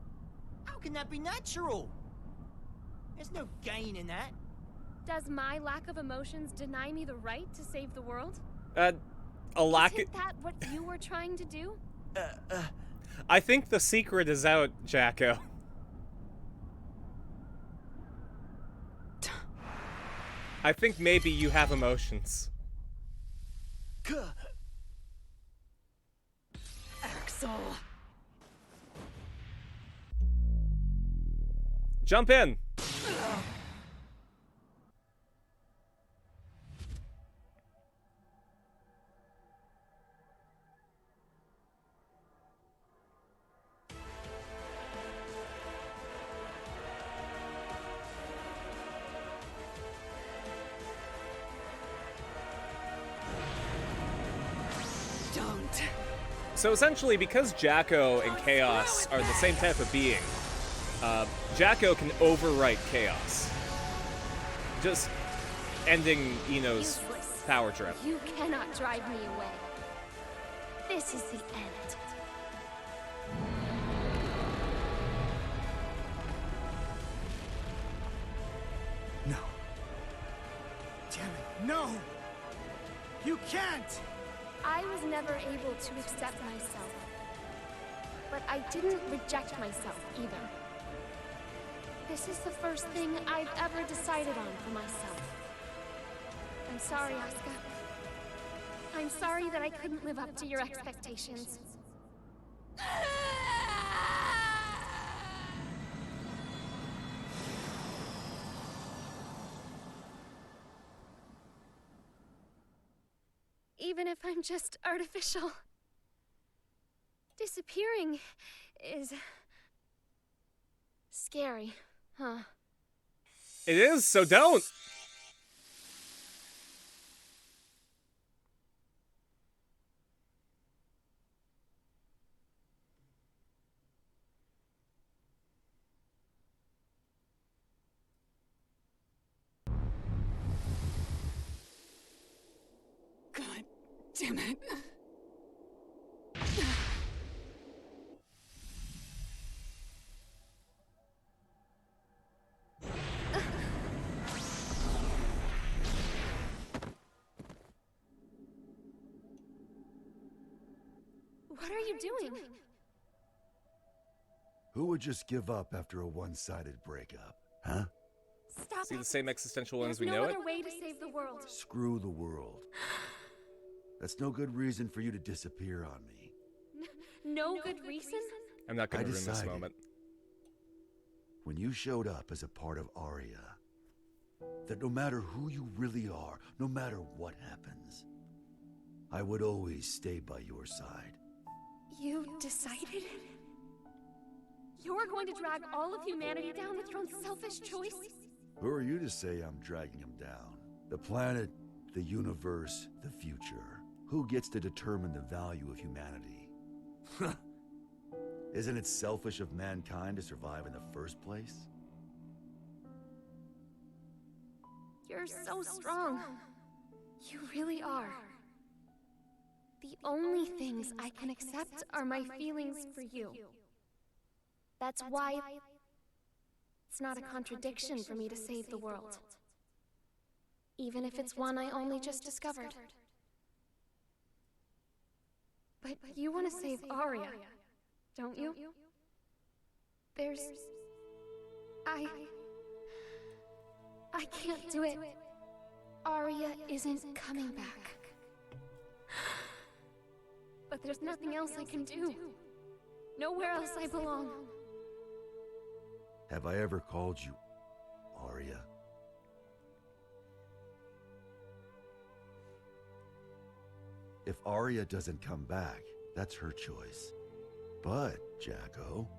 How can that be natural? There's no gain in that. Does my lack of emotions deny me the right to save the world? A lack. Isn't that what you were trying to do? I think the secret is out, Jacko. I think maybe you have emotions. Axel! Jump in! Don't. So essentially, because Jacko and Chaos are the same type of being, Jacko can overwrite Chaos. Just ending Eno's Useless. power trip. You cannot drive me away. This is the end. No. Damn it, no! You can't! I was never able to accept myself. But I didn't reject myself either. This is the first thing I've ever decided on for myself. I'm sorry, Asuka. I'm sorry that I couldn't live up to your expectations. Even if I'm just artificial. Disappearing is scary, huh? It is, so don't! God damn it. What are you doing? Who would just give up after a one-sided breakup, huh? Stop See it. the same existential one There's as we no know it? other way to save the world. Screw the world. That's no good reason for you to disappear on me. No good reason? I'm not gonna I ruin this decided moment. when you showed up as a part of Aria, that no matter who you really are, no matter what happens, I would always stay by your side. You decided? You're going to drag all of humanity down with your own selfish choice? Who are you to say I'm dragging him down? The planet, the universe, the future. Who gets to determine the value of humanity? Isn't it selfish of mankind to survive in the first place? You're so strong. You really are. The only things I can accept are my feelings for you. That's why it's not a contradiction for me to save the world. Even if it's one I only just discovered. But you want to save Aria, don't you? I can't do it. Aria isn't coming back. But there's nothing else I can do. Nowhere else I belong. Have I ever called you Arya? If Arya doesn't come back, that's her choice. But, Jacko,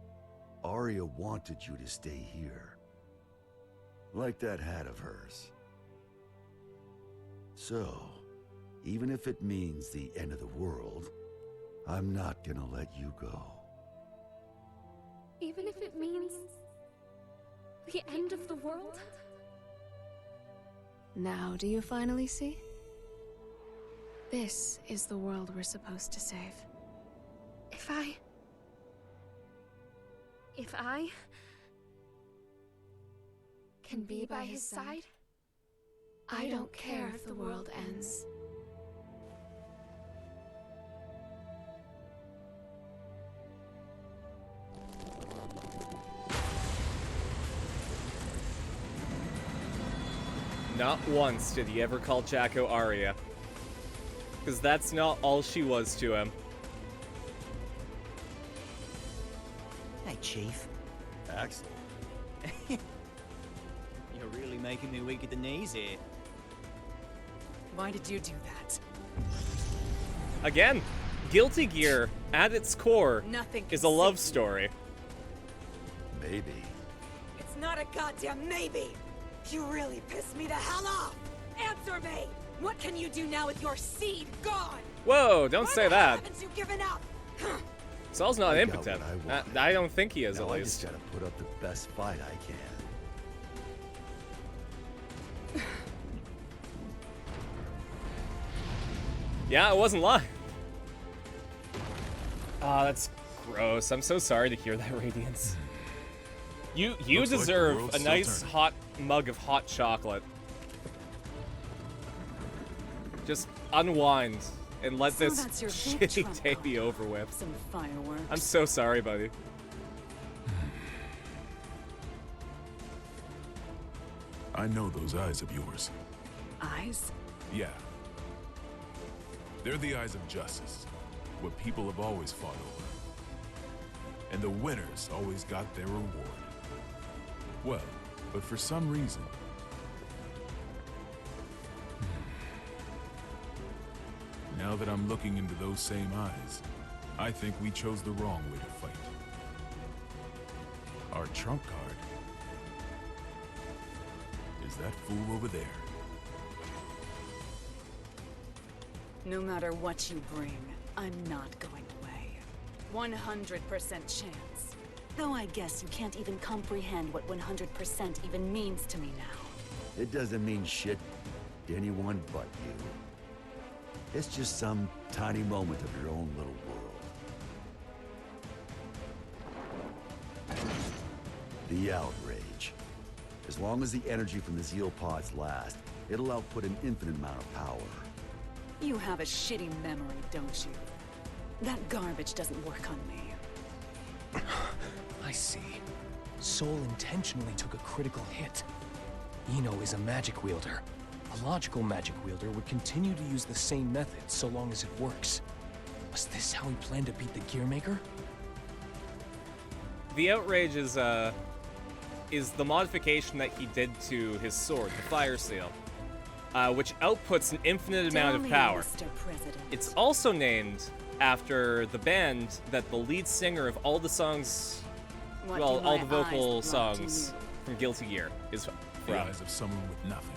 Arya wanted you to stay here. Like that hat of hers. So, even if it means the end of the world, I'm not gonna let you go. Even if it means the end of the world? Now do you finally see? This is the world we're supposed to save. If I can be by his side, I don't care if the world ends. Not once did he ever call Jacko Arya. Because that's not all she was to him. Hey, Chief. Axel? You're really making me weak at the knees here. Why did you do that? Again, Guilty Gear, at its core, Nothing is can a love save story. Maybe. It's not a goddamn maybe! You really pissed me the hell off! Answer me! What can you do now with your seed gone? Whoa, don't say that. Haven't you given up? Saul's not I got impotent. what I wanted. I don't think he is, Now at I least. just gotta put up the best fight I can. Yeah, it wasn't lying. Ah, that's gross. I'm so sorry to hear that, Radiance. You Looks like the deserve world's a still nice turning. hot mug of hot chocolate. Just unwind and let So this that's your big shitty trump day be over with. Some fireworks. I'm so sorry, buddy. I know those eyes of yours. Eyes? Yeah. They're the eyes of justice, what people have always fought over. And the winners always got their reward. Well, but for some reason... Now that I'm looking into those same eyes, I think we chose the wrong way to fight. Our trump card is that fool over there. No matter what you bring, I'm not going away. 100% chance. Though I guess you can't even comprehend what 100% even means to me now. It doesn't mean shit to anyone but you. It's just some tiny moment of your own little world. The outrage. As long as the energy from the Zeal pods last, it'll output an infinite amount of power. You have a shitty memory, don't you? That garbage doesn't work on me. I see. Soul intentionally took a critical hit. Eno is a magic wielder. A logical magic wielder would continue to use the same method so long as it works. Was this how he planned to beat the Gearmaker? The outrage is the modification that he did to his sword, the Fire Seal, which outputs an infinite amount of Tell me, power. Mr. President. It's also named after the band that the lead singer of all the songs, What well, do all my the vocal eyes brought to songs you? from Guilty Gear is The from. eyes of someone with nothing.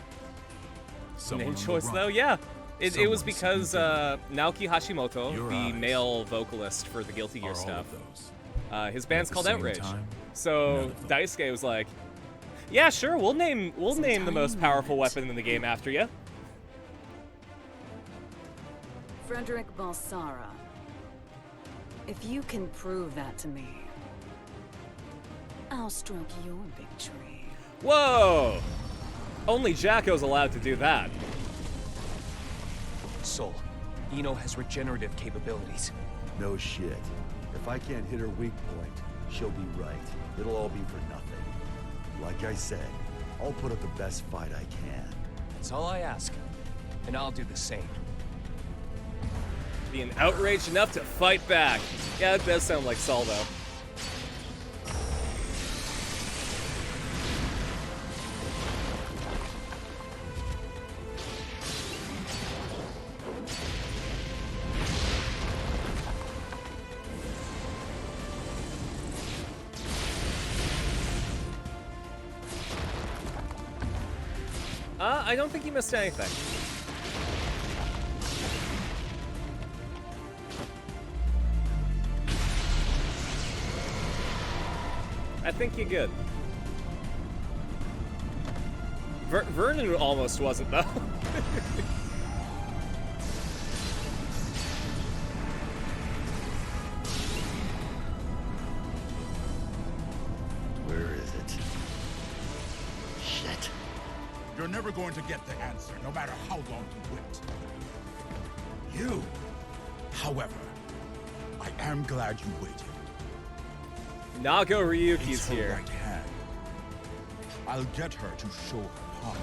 Someone Name on the choice run. though, yeah. It was Someone because seeking Naoki Hashimoto, Your the eyes male vocalist for the Guilty are Gear all stuff, of those. his band's At the called same Outrage. time, So none of them. Daisuke was like, "Yeah, sure, we'll name the most powerful weapon in the game after you." Frederick Balsara. If you can prove that to me, I'll stroke your big tree. Whoa! Only Jacko's allowed to do that. Soul, Eno has regenerative capabilities. No shit. If I can't hit her weak point, she'll be right. It'll all be for nothing. Like I said, I'll put up the best fight I can. That's all I ask. And I'll do the same. Being outraged enough to fight back. Yeah, that does sound like Saul, though. I don't think you missed anything. I think you're good. Vernon almost wasn't, though. Where is it? Shit. You're never going to get the answer, no matter how long you wait. You, however, I am glad you waited. Nago Ryuki's It's her here. right hand. I'll get her to show her power.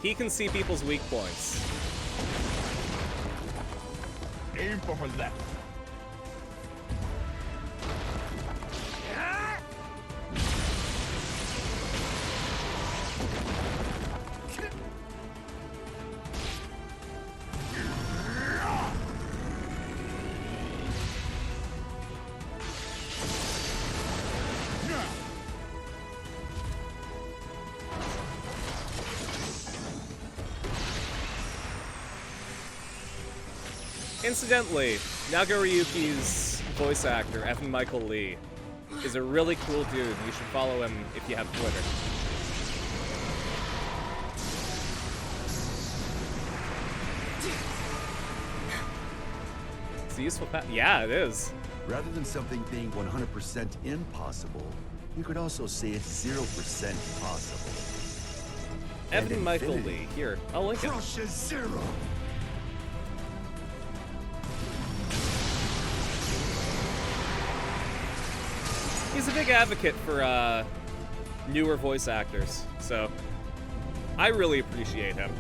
He can see people's weak points. Aim for her left. Incidentally, Nago Ryuki's voice actor, Evan Michael Lee, is a really cool dude. You should follow him if you have Twitter. It's a useful yeah, it is. Rather than something being 100% impossible, you could also say it's 0% possible. Evan And Michael infinity Lee. Here, I'll link it. crushes zero. He's a big advocate for newer voice actors, so I really appreciate him.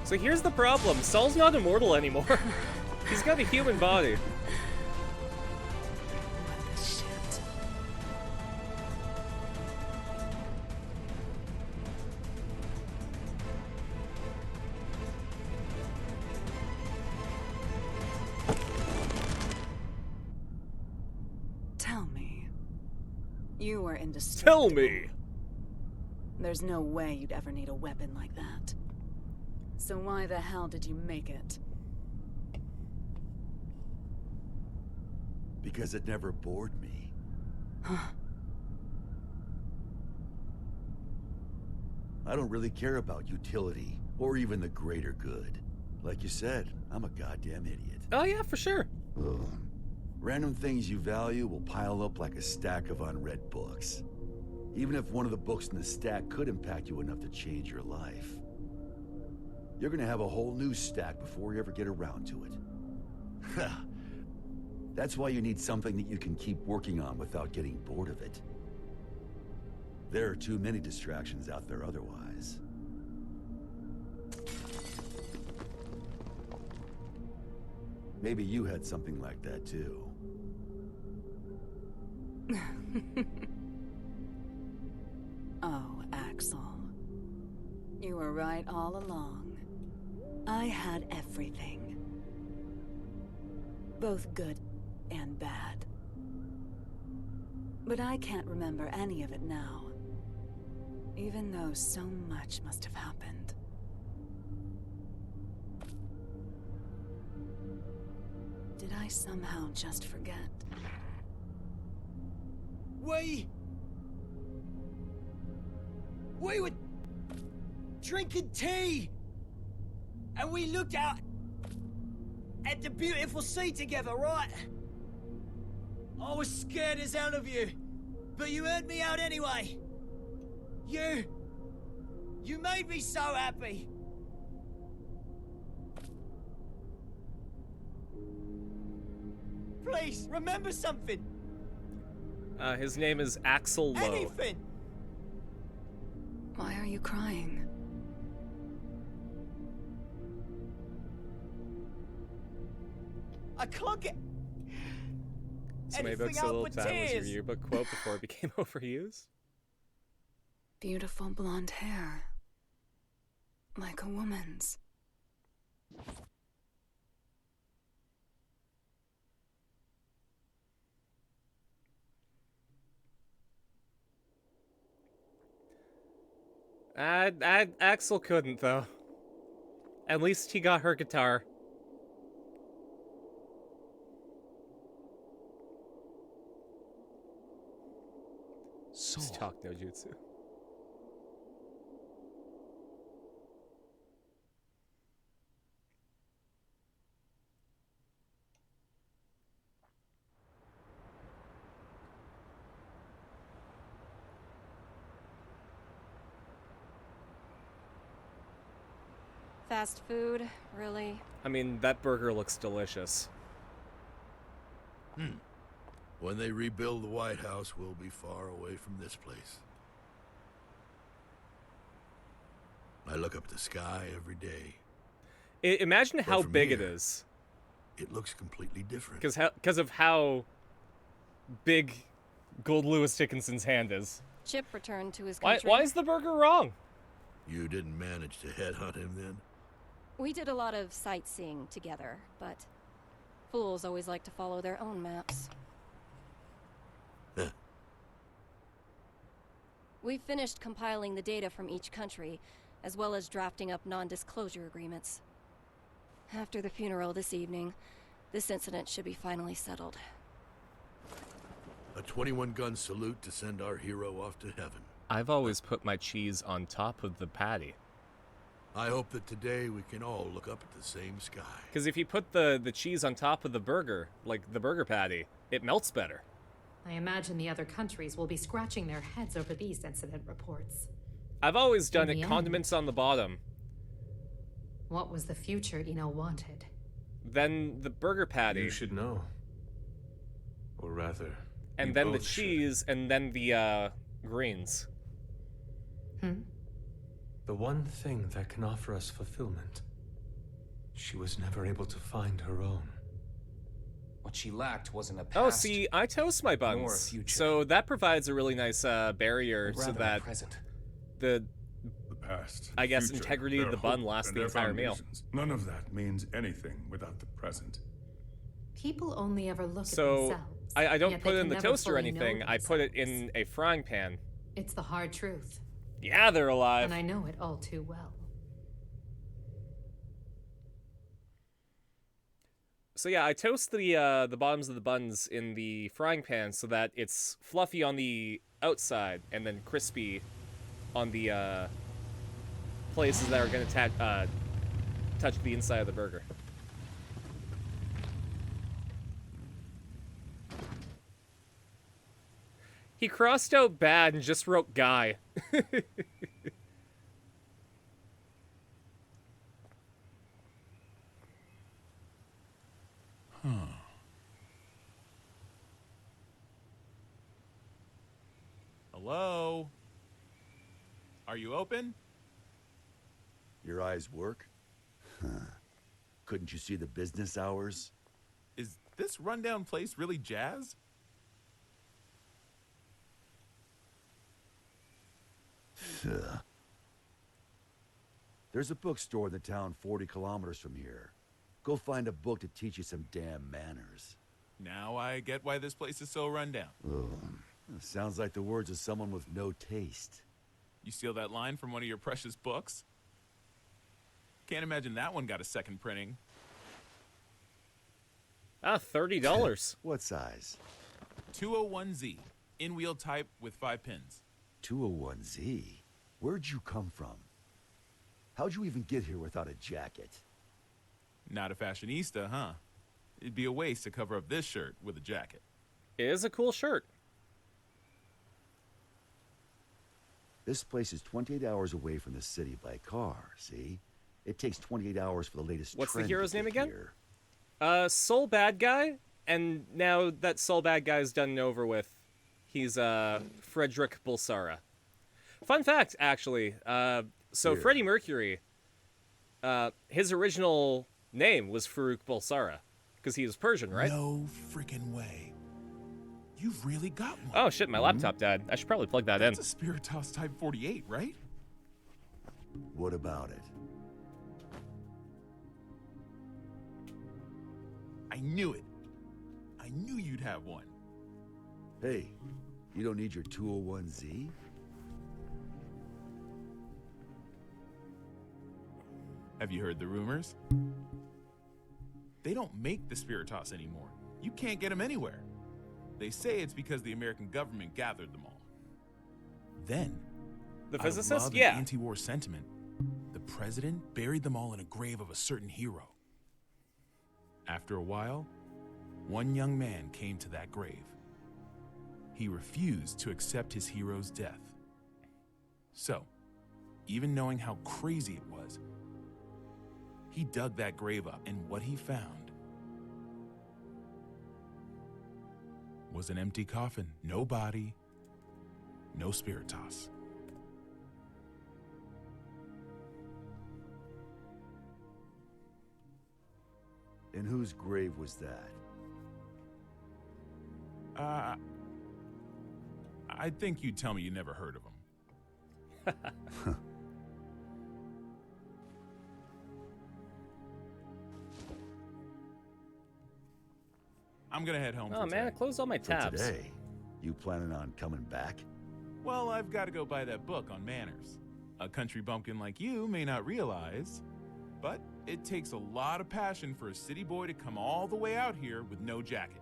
So here's the problem. Saul's not immortal anymore. He's got a human body. Tell me. You are indestructible. Tell me! There's no way you'd ever need a weapon like that. So why the hell did you make it? Because it never bored me. I don't really care about utility, or even the greater good. Like you said, I'm a goddamn idiot. Oh yeah, for sure. Ugh. Random things you value will pile up like a stack of unread books. Even if one of the books in the stack could impact you enough to change your life. You're gonna have a whole new stack before you ever get around to it. That's why you need something that you can keep working on without getting bored of it. There are too many distractions out there otherwise. Maybe you had something like that too. Oh, Axel. You were right all along. I had everything. Both good and bad. But I can't remember any of it now. Even though so much must have happened. Did I somehow just forget? We were drinking tea, and we looked out at the beautiful sea together, right? I was scared as hell of you, but you heard me out anyway. You made me so happy. Please, remember something. His name is Axel Lowe. Anything. Why are you crying? I can't get So my anything book's a out little but time was your tears. yearbook quote before it became overused. Beautiful blonde hair. Like a woman's. Axel couldn't, though. At least he got her guitar. Just talk no jutsu. Fast food, really? I mean, that burger looks delicious. When they rebuild the White House, we'll be far away from this place. I look up at the sky every day. Imagine But how from big it here, is. It looks completely different. Because of how big Gold Lewis Dickinson's hand is. Chip returned to his Why country. is the burger wrong? You didn't manage to headhunt him then? We did a lot of sightseeing together, but fools always like to follow their own maps. We've finished compiling the data from each country, as well as drafting up non-disclosure agreements. After the funeral this evening, this incident should be finally settled. A 21-gun salute to send our hero off to heaven. I've always put my cheese on top of the patty. I hope that today we can all look up at the same sky. Because if you put the cheese on top of the burger, like the burger patty, it melts better. I imagine the other countries will be scratching their heads over these incident reports. I've always done In it the condiments on the bottom, What was the future Eno wanted? then the burger patty, You should know. Or rather, and you then the both should. cheese, and then the greens. The one thing that can offer us fulfillment. She was never able to find her own. What she lacked wasn't a past. Oh, see, I toast my nor a buns, future. so that provides a really nice barrier Rather so a that present. the Past, I guess future, integrity of their the bun hope, lasts and the their entire meal. foundations. None of that means anything without the present. People only ever look at So themselves. I don't yet put they it in can the never toaster or fully know anything. I put it themselves. in a frying pan. It's the hard truth, Yeah, they're alive. and I know it all too well. So yeah, I toast the bottoms of the buns in the frying pan so that it's fluffy on the outside and then crispy on the places that are going to touch the inside of the burger. He crossed out bad and just wrote guy. Hello? Are you open? Your eyes work? Huh. Couldn't you see the business hours? Is this rundown place really jazz? There's a bookstore in the town 40 kilometers from here. Go find a book to teach you some damn manners. Now I get why this place is so rundown. Sounds like the words of someone with no taste. You steal that line from one of your precious books? Can't imagine that one got a second printing. Ah, $30. What size? 201Z. In-wheel type with 5 pins. 201Z? Where'd you come from? How'd you even get here without a jacket? Not a fashionista, huh? It'd be a waste to cover up this shirt with a jacket. It is a cool shirt. This place is 28 hours away from the city by car, see? It takes 28 hours for the latest What's the trend hero's to name get again? here. Soul Bad Guy, and now that Soul Bad Guy's done and over with, he's Frederick Bulsara. Fun fact, actually, so Here. Freddie Mercury, his original name was Farouk Bulsara, because he was Persian, right? No freaking way. You've really got one. Oh shit, my laptop died. I should probably plug that in. That's a Spiritus Type 48, right? What about it? I knew it. I knew you'd have one. Hey, you don't need your 201Z? Have you heard the rumors? They don't make the Spiritos anymore. You can't get them anywhere. They say it's because the American government gathered them all. Then, The out of physicist? love and Yeah. anti-war sentiment, the president buried them all in a grave of a certain hero. After a while, one young man came to that grave. He refused to accept his hero's death. So, even knowing how crazy it was, he dug that grave up, and what he found was an empty coffin. No body, no Spiritos. And whose grave was that? I think you'd tell me you never heard of him. I'm gonna head home Oh for man, I today. closed all my For tabs. today? You planning on coming back? Well, I've got to go buy that book on manners. A country bumpkin like you may not realize, but it takes a lot of passion for a city boy to come all the way out here with no jacket.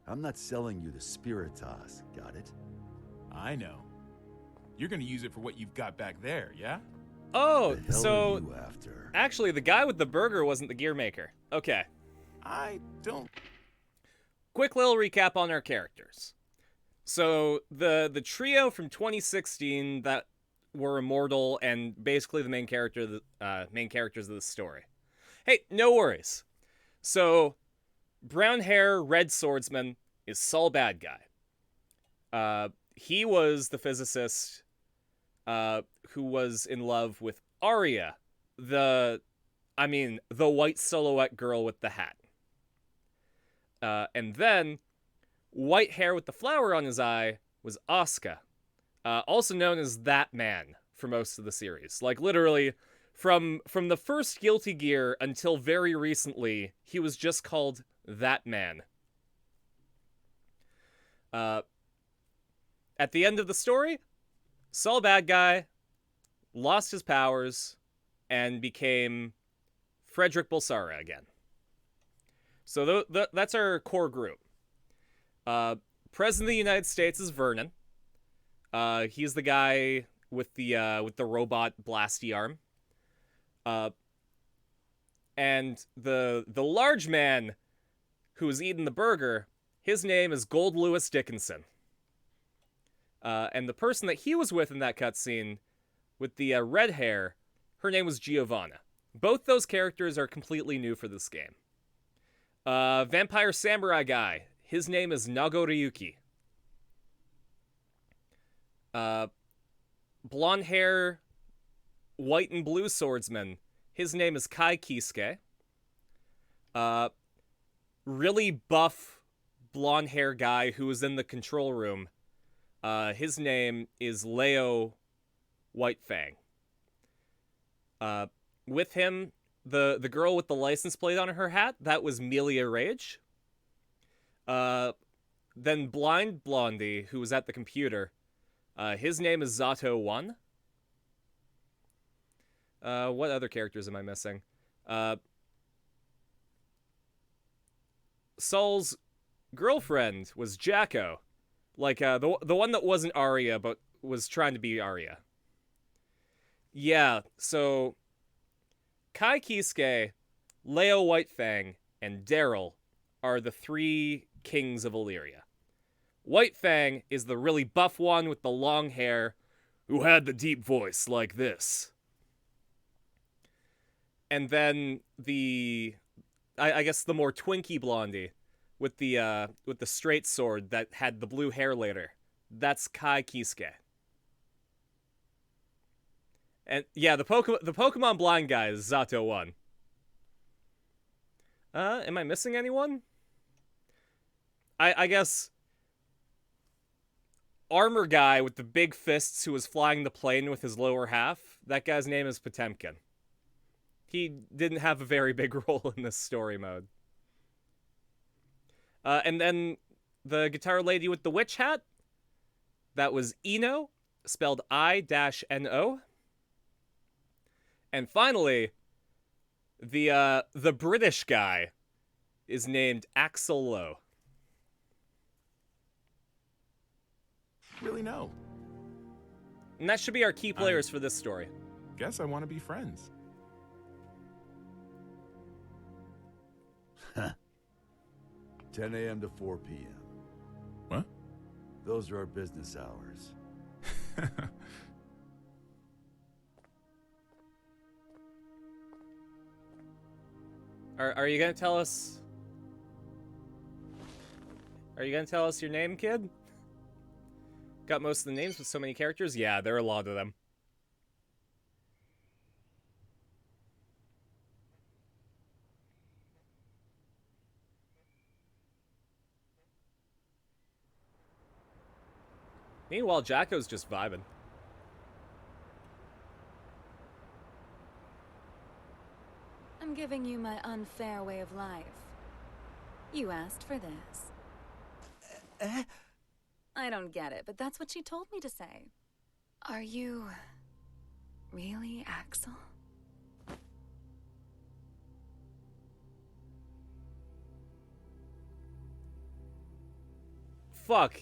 I'm not selling you the Spiritos, got it? I know. You're gonna use it for what you've got back there, yeah? Oh, The hell are so you after? actually the guy with the burger wasn't the gear maker. Okay. I don't... Quick little recap on our characters. So the trio from 2016 that were immortal and basically the main characters of the story. Hey, no worries. So brown hair, red swordsman is Saul Bad Guy. He was the physicist who was in love with Arya, the white silhouette girl with the hat. And then white hair with the flower on his eye was Asuka, also known as That Man for most of the series. Like literally from the first Guilty Gear until very recently, he was just called That Man. At the end of the story, Saul Bad Guy lost his powers and became Frederick Bulsara again. So that's our core group. President of the United States is Vernon. He's the guy with the robot blasty arm. And the large man who was eating the burger, his name is Gold Lewis Dickinson. And the person that he was with in that cutscene, with the red hair, her name was Giovanna. Both those characters are completely new for this game. Vampire Samurai guy, his name is Nagoriyuki. Blonde hair, white and blue swordsman, his name is Kai Kisuke. Really buff blonde hair guy who was in the control room, his name is Leo Whitefang. With him, the girl with the license plate on her hat, that was Melia Rage. Then Blind Blondie, who was at the computer, his name is Zato 1. What other characters am I missing? Saul's girlfriend was Jacko. Like, the one that wasn't Arya, but was trying to be Arya. Yeah, so Kai Kisuke, Leo Whitefang, and Daryl are the three kings of Illyria. Whitefang is the really buff one with the long hair, who had the deep voice like this. And then I guess the more twinky blondie with the straight sword that had the blue hair later. That's Kai Kisuke. And yeah, the Pokemon blind guy is Zato 1. Am I missing anyone? I guess armor guy with the big fists who was flying the plane with his lower half, that guy's name is Potemkin. He didn't have a very big role in this story mode. And then the guitar lady with the witch hat, that was Ino, spelled I-N-O. And finally, the British guy is named Axel Lowe. Really, no. And that should be our key players for this story. Guess I want to be friends. 10 a.m. to 4 p.m. What? Those are our business hours. Are you gonna tell us? Are you gonna tell us your name, kid? Got most of the names with so many characters? Yeah, there are a lot of them. Meanwhile, Jacko's just vibing. I'm giving you my unfair way of life. You asked for this. I don't get it, but that's what she told me to say. Are you really Axel? Fuck.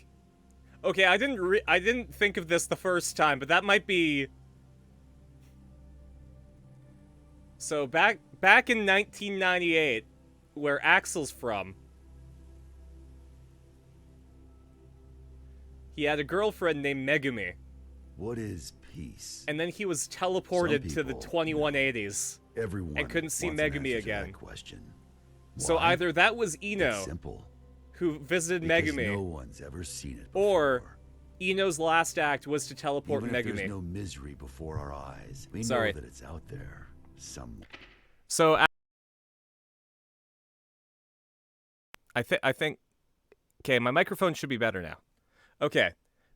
Okay, I didn't think of this the first time, but that might be. So back in 1998, where Axel's from, he had a girlfriend named Megumi. What is peace? And then he was teleported to the 2180s. Everyone and couldn't see wants an Megumi answer to that again. question. So Why? either that was It's Ino, simple. who visited Because Megumi, no one's ever seen it or Ino's last act was to teleport Even if Megumi. there's no misery before our eyes, we Sorry. know that it's out there somewhere. So I think okay, my microphone should be better now. Okay.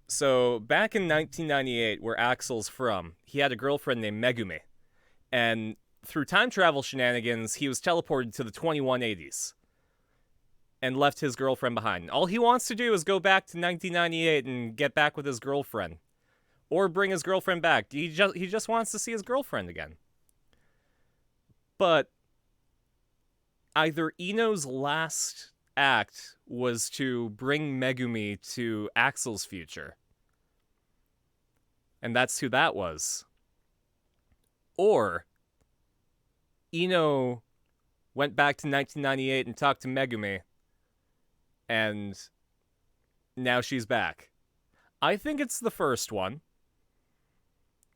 So back in 1998, where Axel's from, he had a girlfriend named Megumi. And through time travel shenanigans, he was teleported to the 2180s and left his girlfriend behind. All he wants to do is go back to 1998 and get back with his girlfriend, or bring his girlfriend back. He just wants to see his girlfriend again. But either Ino's last act was to bring Megumi to Axel's future, and that's who that was, or Ino went back to 1998 and talked to Megumi, and now she's back. I think it's the first one,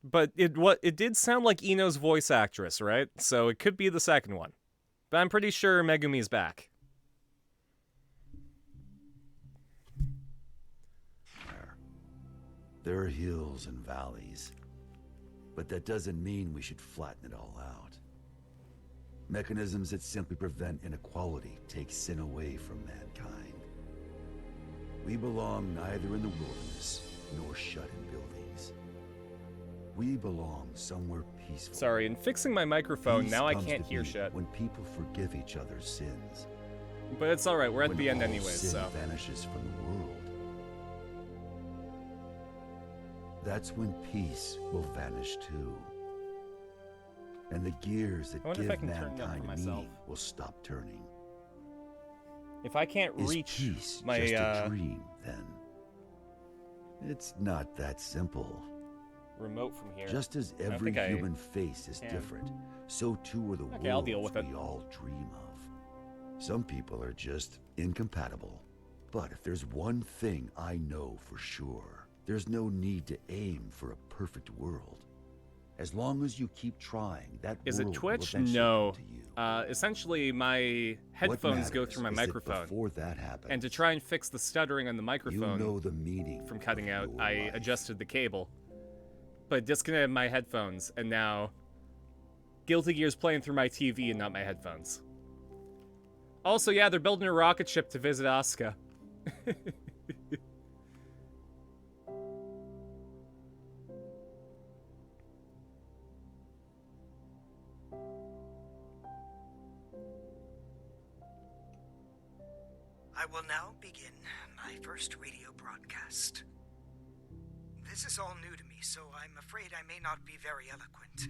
but it did sound like Ino's voice actress, right? So it could be the second one, but I'm pretty sure Megumi's back. There are hills and valleys, but that doesn't mean we should flatten it all out. Mechanisms that simply prevent inequality take sin away from mankind. We belong neither in the wilderness nor shut in buildings. We belong somewhere peaceful. Sorry, in fixing my microphone, Peace now I comes can't to hear be shit. when people forgive each other's sins. But it's alright, we're at When the end all anyways, sin so. vanishes from the world. That's when peace will vanish too. And the gears that I wonder give if I can turn it up for mankind myself. meaning will stop turning. If I can't Is reach peace my just a dream, then? It's not that simple. remote from here. Just as I don't every think I human face is can. different, so too are the Okay, I'll deal worlds with it. we all dream of. Some people are just incompatible. But if there's one thing I know for sure, there's no need to aim for a perfect world. As long as you keep trying, that Is it world will Twitch? eventually No. come to you. Essentially, my headphones go through my matters is that microphone. before that happens, And to try and fix the stuttering on the microphone know the meaning from cutting out, I adjusted the cable. But disconnected my headphones, and now Guilty Gear's playing through my TV and not my headphones. Also, yeah, they're building a rocket ship to visit Asuka. I will now begin my first radio broadcast. This is all new to me, so I'm afraid I may not be very eloquent.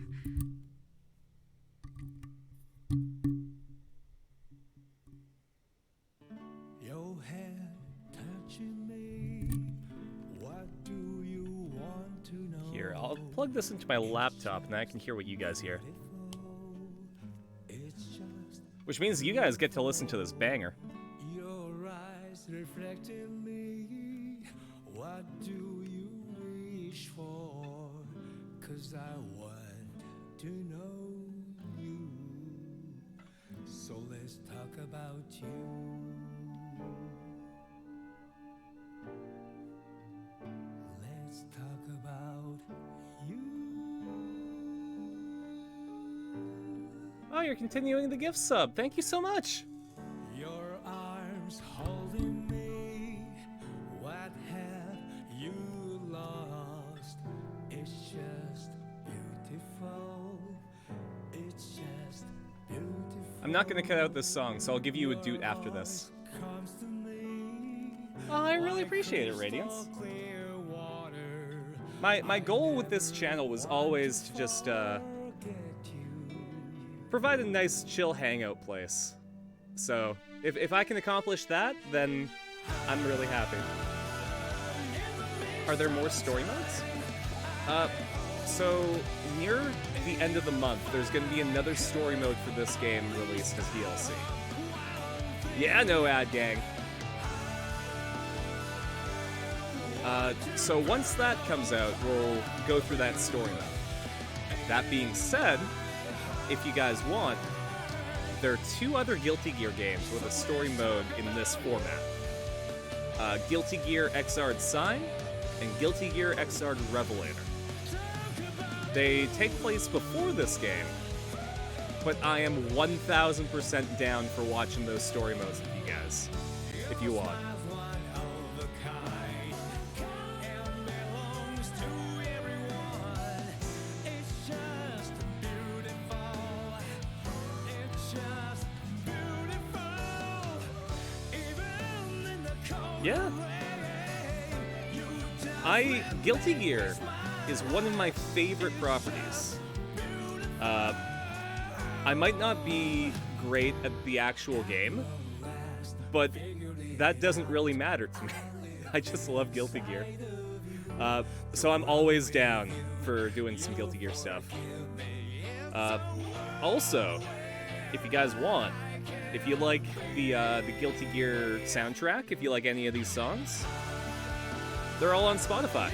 plug this into my laptop, and I can hear what you guys hear. Which means you guys get to listen to this banger. Your eyes reflect in me. What do you wish for? 'Cause I want to know you. So let's talk about you. Let's talk about you. Oh, you're continuing the gift sub. Thank you so much. Your arms holding me. What have you lost? It's just beautiful. It's just beautiful. I'm not gonna cut out this song, so I'll give you a duet after this. Oh, I really appreciate it, Radiance. My goal with this channel was always to just provide a nice chill hangout place. So if I can accomplish that, then I'm really happy. Are there more story modes? So near the end of the month, there's gonna be another story mode for this game released as DLC. Yeah, no ad gang. So once that comes out, we'll go through that story mode. That being said, if you guys want, there are 2 other Guilty Gear games with a story mode in this format. Guilty Gear Xrd Sign and Guilty Gear Xrd Revelator. They take place before this game, but I am 1000% down for watching those story modes with you guys, if you want. Yeah. Guilty Gear is one of my favorite properties. I might not be great at the actual game, but that doesn't really matter to me. I just love Guilty Gear. So I'm always down for doing some Guilty Gear stuff. Also, if you guys want, if you like the Guilty Gear soundtrack, if you like any of these songs, they're all on Spotify.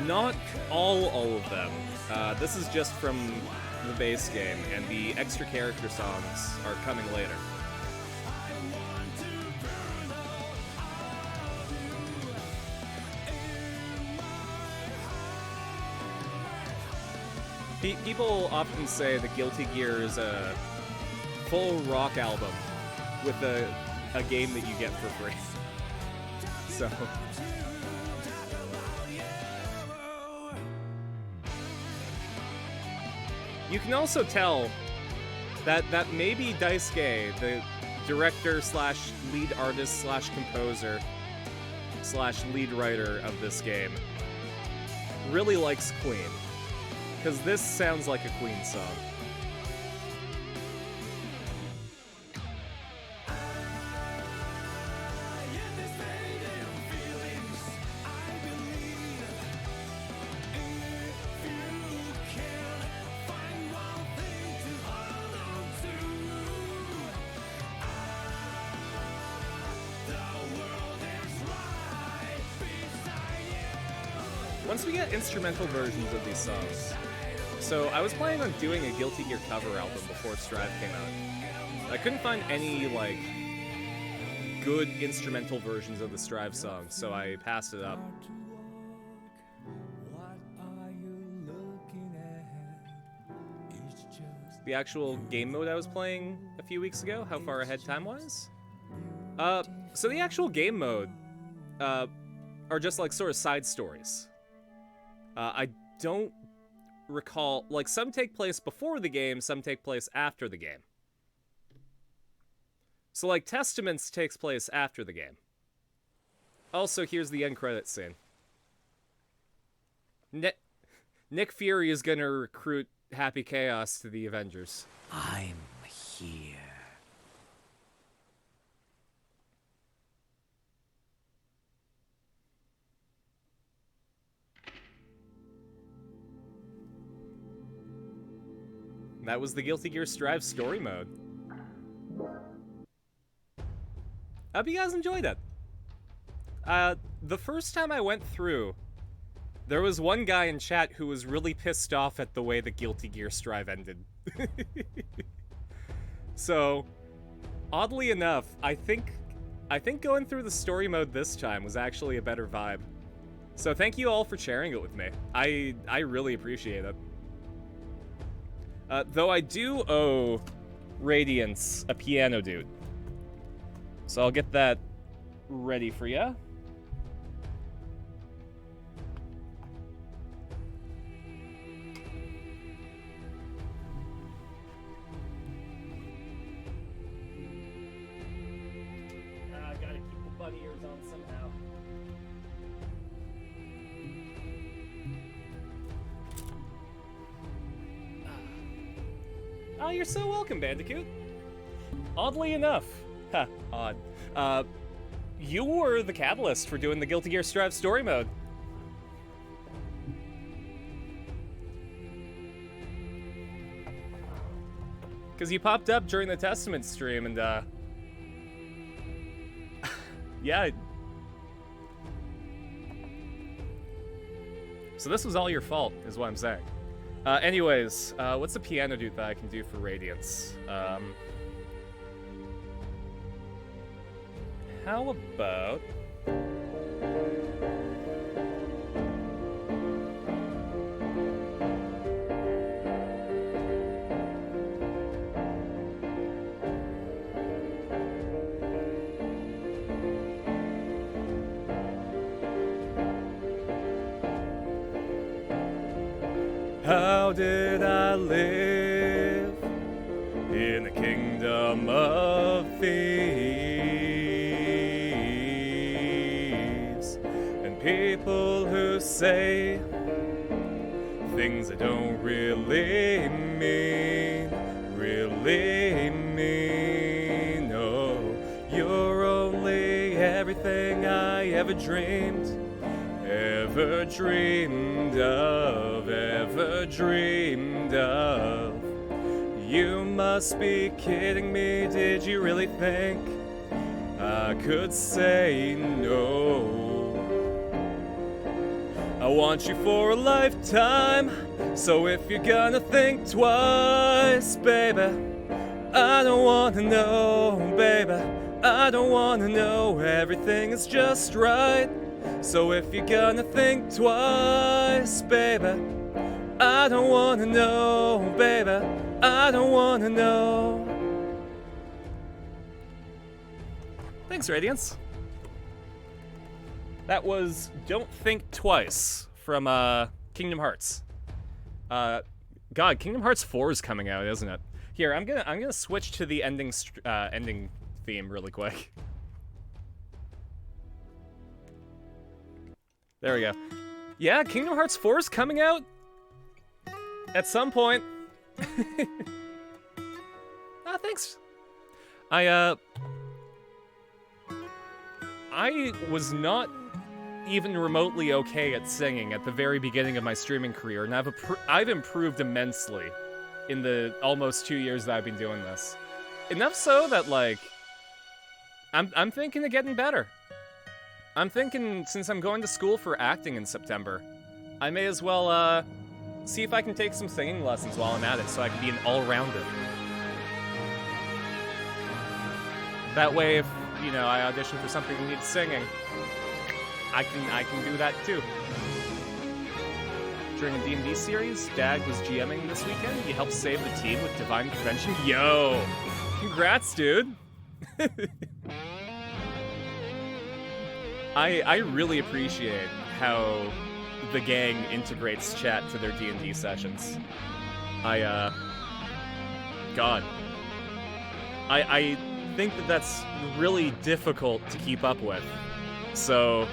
Not all of them. This is just from the base game, and the extra character songs are coming later. People often say that Guilty Gear is a full rock album with a game that you get for free. So... You can also tell that maybe Daisuke, the director slash lead artist slash composer slash lead writer of this game, really likes Queen. Because this sounds like a Queen song. Once we get instrumental versions of these songs. So I was planning on doing a Guilty Gear cover album before Strive came out. I couldn't find any, like, good instrumental versions of the Strive songs, so I passed it up. The actual game mode I was playing a few weeks ago, how far ahead time-wise? So the actual game mode, are just, like, sort of side stories. I don't recall, like, some take place before the game, some take place after the game. So, like, Testaments takes place after the game. Also, here's the end credits scene. Nick Fury is gonna recruit Happy Chaos to the Avengers. I'm here. That was the Guilty Gear Strive story mode. I hope you guys enjoyed it. The first time I went through, there was one guy in chat who was really pissed off at the way the Guilty Gear Strive ended. So, oddly enough, I think going through the story mode this time was actually a better vibe. So thank you all for sharing it with me. I really appreciate it. Though I do owe Radiance a piano dude. So I'll get that ready for ya. I gotta keep the bunny ears on somehow. Oh, you're so welcome, Bandicoot. Oddly enough, odd. You were the catalyst for doing the Guilty Gear Strive story mode. Because you popped up during the Testament stream and, yeah. So this was all your fault, is what I'm saying. Anyways, what's the piano dude that I can do for Radiance? How about... How did I live in the kingdom of thieves? And people who say things I don't really mean, no. You're only everything I ever dreamed of. You must be kidding me, did you really think I could say no? I want you for a lifetime, so if you're gonna think twice, baby, I don't wanna know, baby, I don't wanna know, everything is just right. So if you're gonna think twice, baby, I don't wanna know, baby, I don't wanna know. Thanks, Radiance. That was Don't Think Twice from Kingdom Hearts. God, Kingdom Hearts 4 is coming out, isn't it? Here, I'm gonna switch to the ending theme really quick. There we go. Yeah, Kingdom Hearts 4 is coming out at some point. Thanks. I was not even remotely okay at singing at the very beginning of my streaming career, and I've improved immensely in the almost 2 years that I've been doing this. Enough so that, like, I'm thinking of getting better. I'm thinking, since I'm going to school for acting in September, I may as well, see if I can take some singing lessons while I'm at it, so I can be an all-rounder. That way, if, you know, I audition for something that needs singing, I can do that too. During a D&D series, Dag was GMing this weekend. He helped save the team with divine prevention. Yo! Congrats, dude! I really appreciate how the gang integrates chat to their D&D sessions. God. I think that that's really difficult to keep up with. So,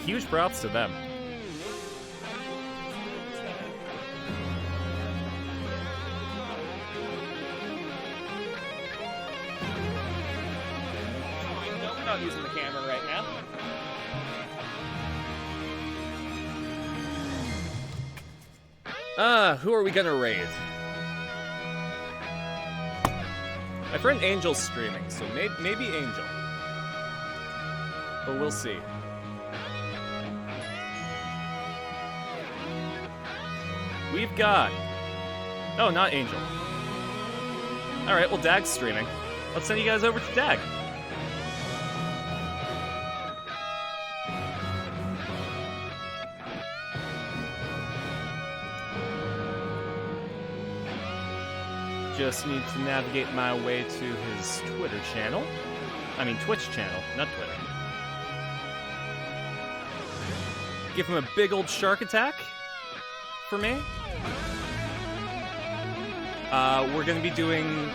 huge props to them. I'm not using the camera right now. Who are we gonna raid? My friend Angel's streaming, so maybe Angel. But we'll see. We've got... Oh, not Angel. Alright, well, Dag's streaming. Let's send you guys over to Dag. Just need to navigate my way to his Twitter channel. I mean, Twitch channel, not Twitter. Give him a big old shark attack for me. We're going to be doing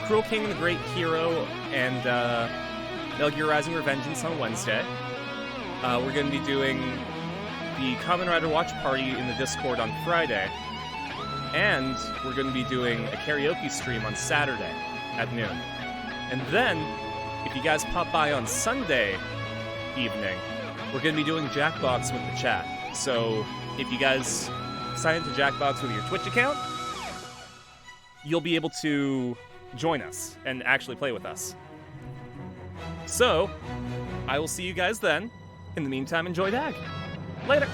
Cruel King and the Great Hero and Metal Gear Rising Revengeance on Wednesday. We're going to be doing the Kamen Rider Watch Party in the Discord on Friday. And we're going to be doing a karaoke stream on Saturday at noon. And then, if you guys pop by on Sunday evening, we're going to be doing Jackbox with the chat. So, if you guys sign into Jackbox with your Twitch account, you'll be able to join us and actually play with us. So, I will see you guys then. In the meantime, enjoy Dag. Later!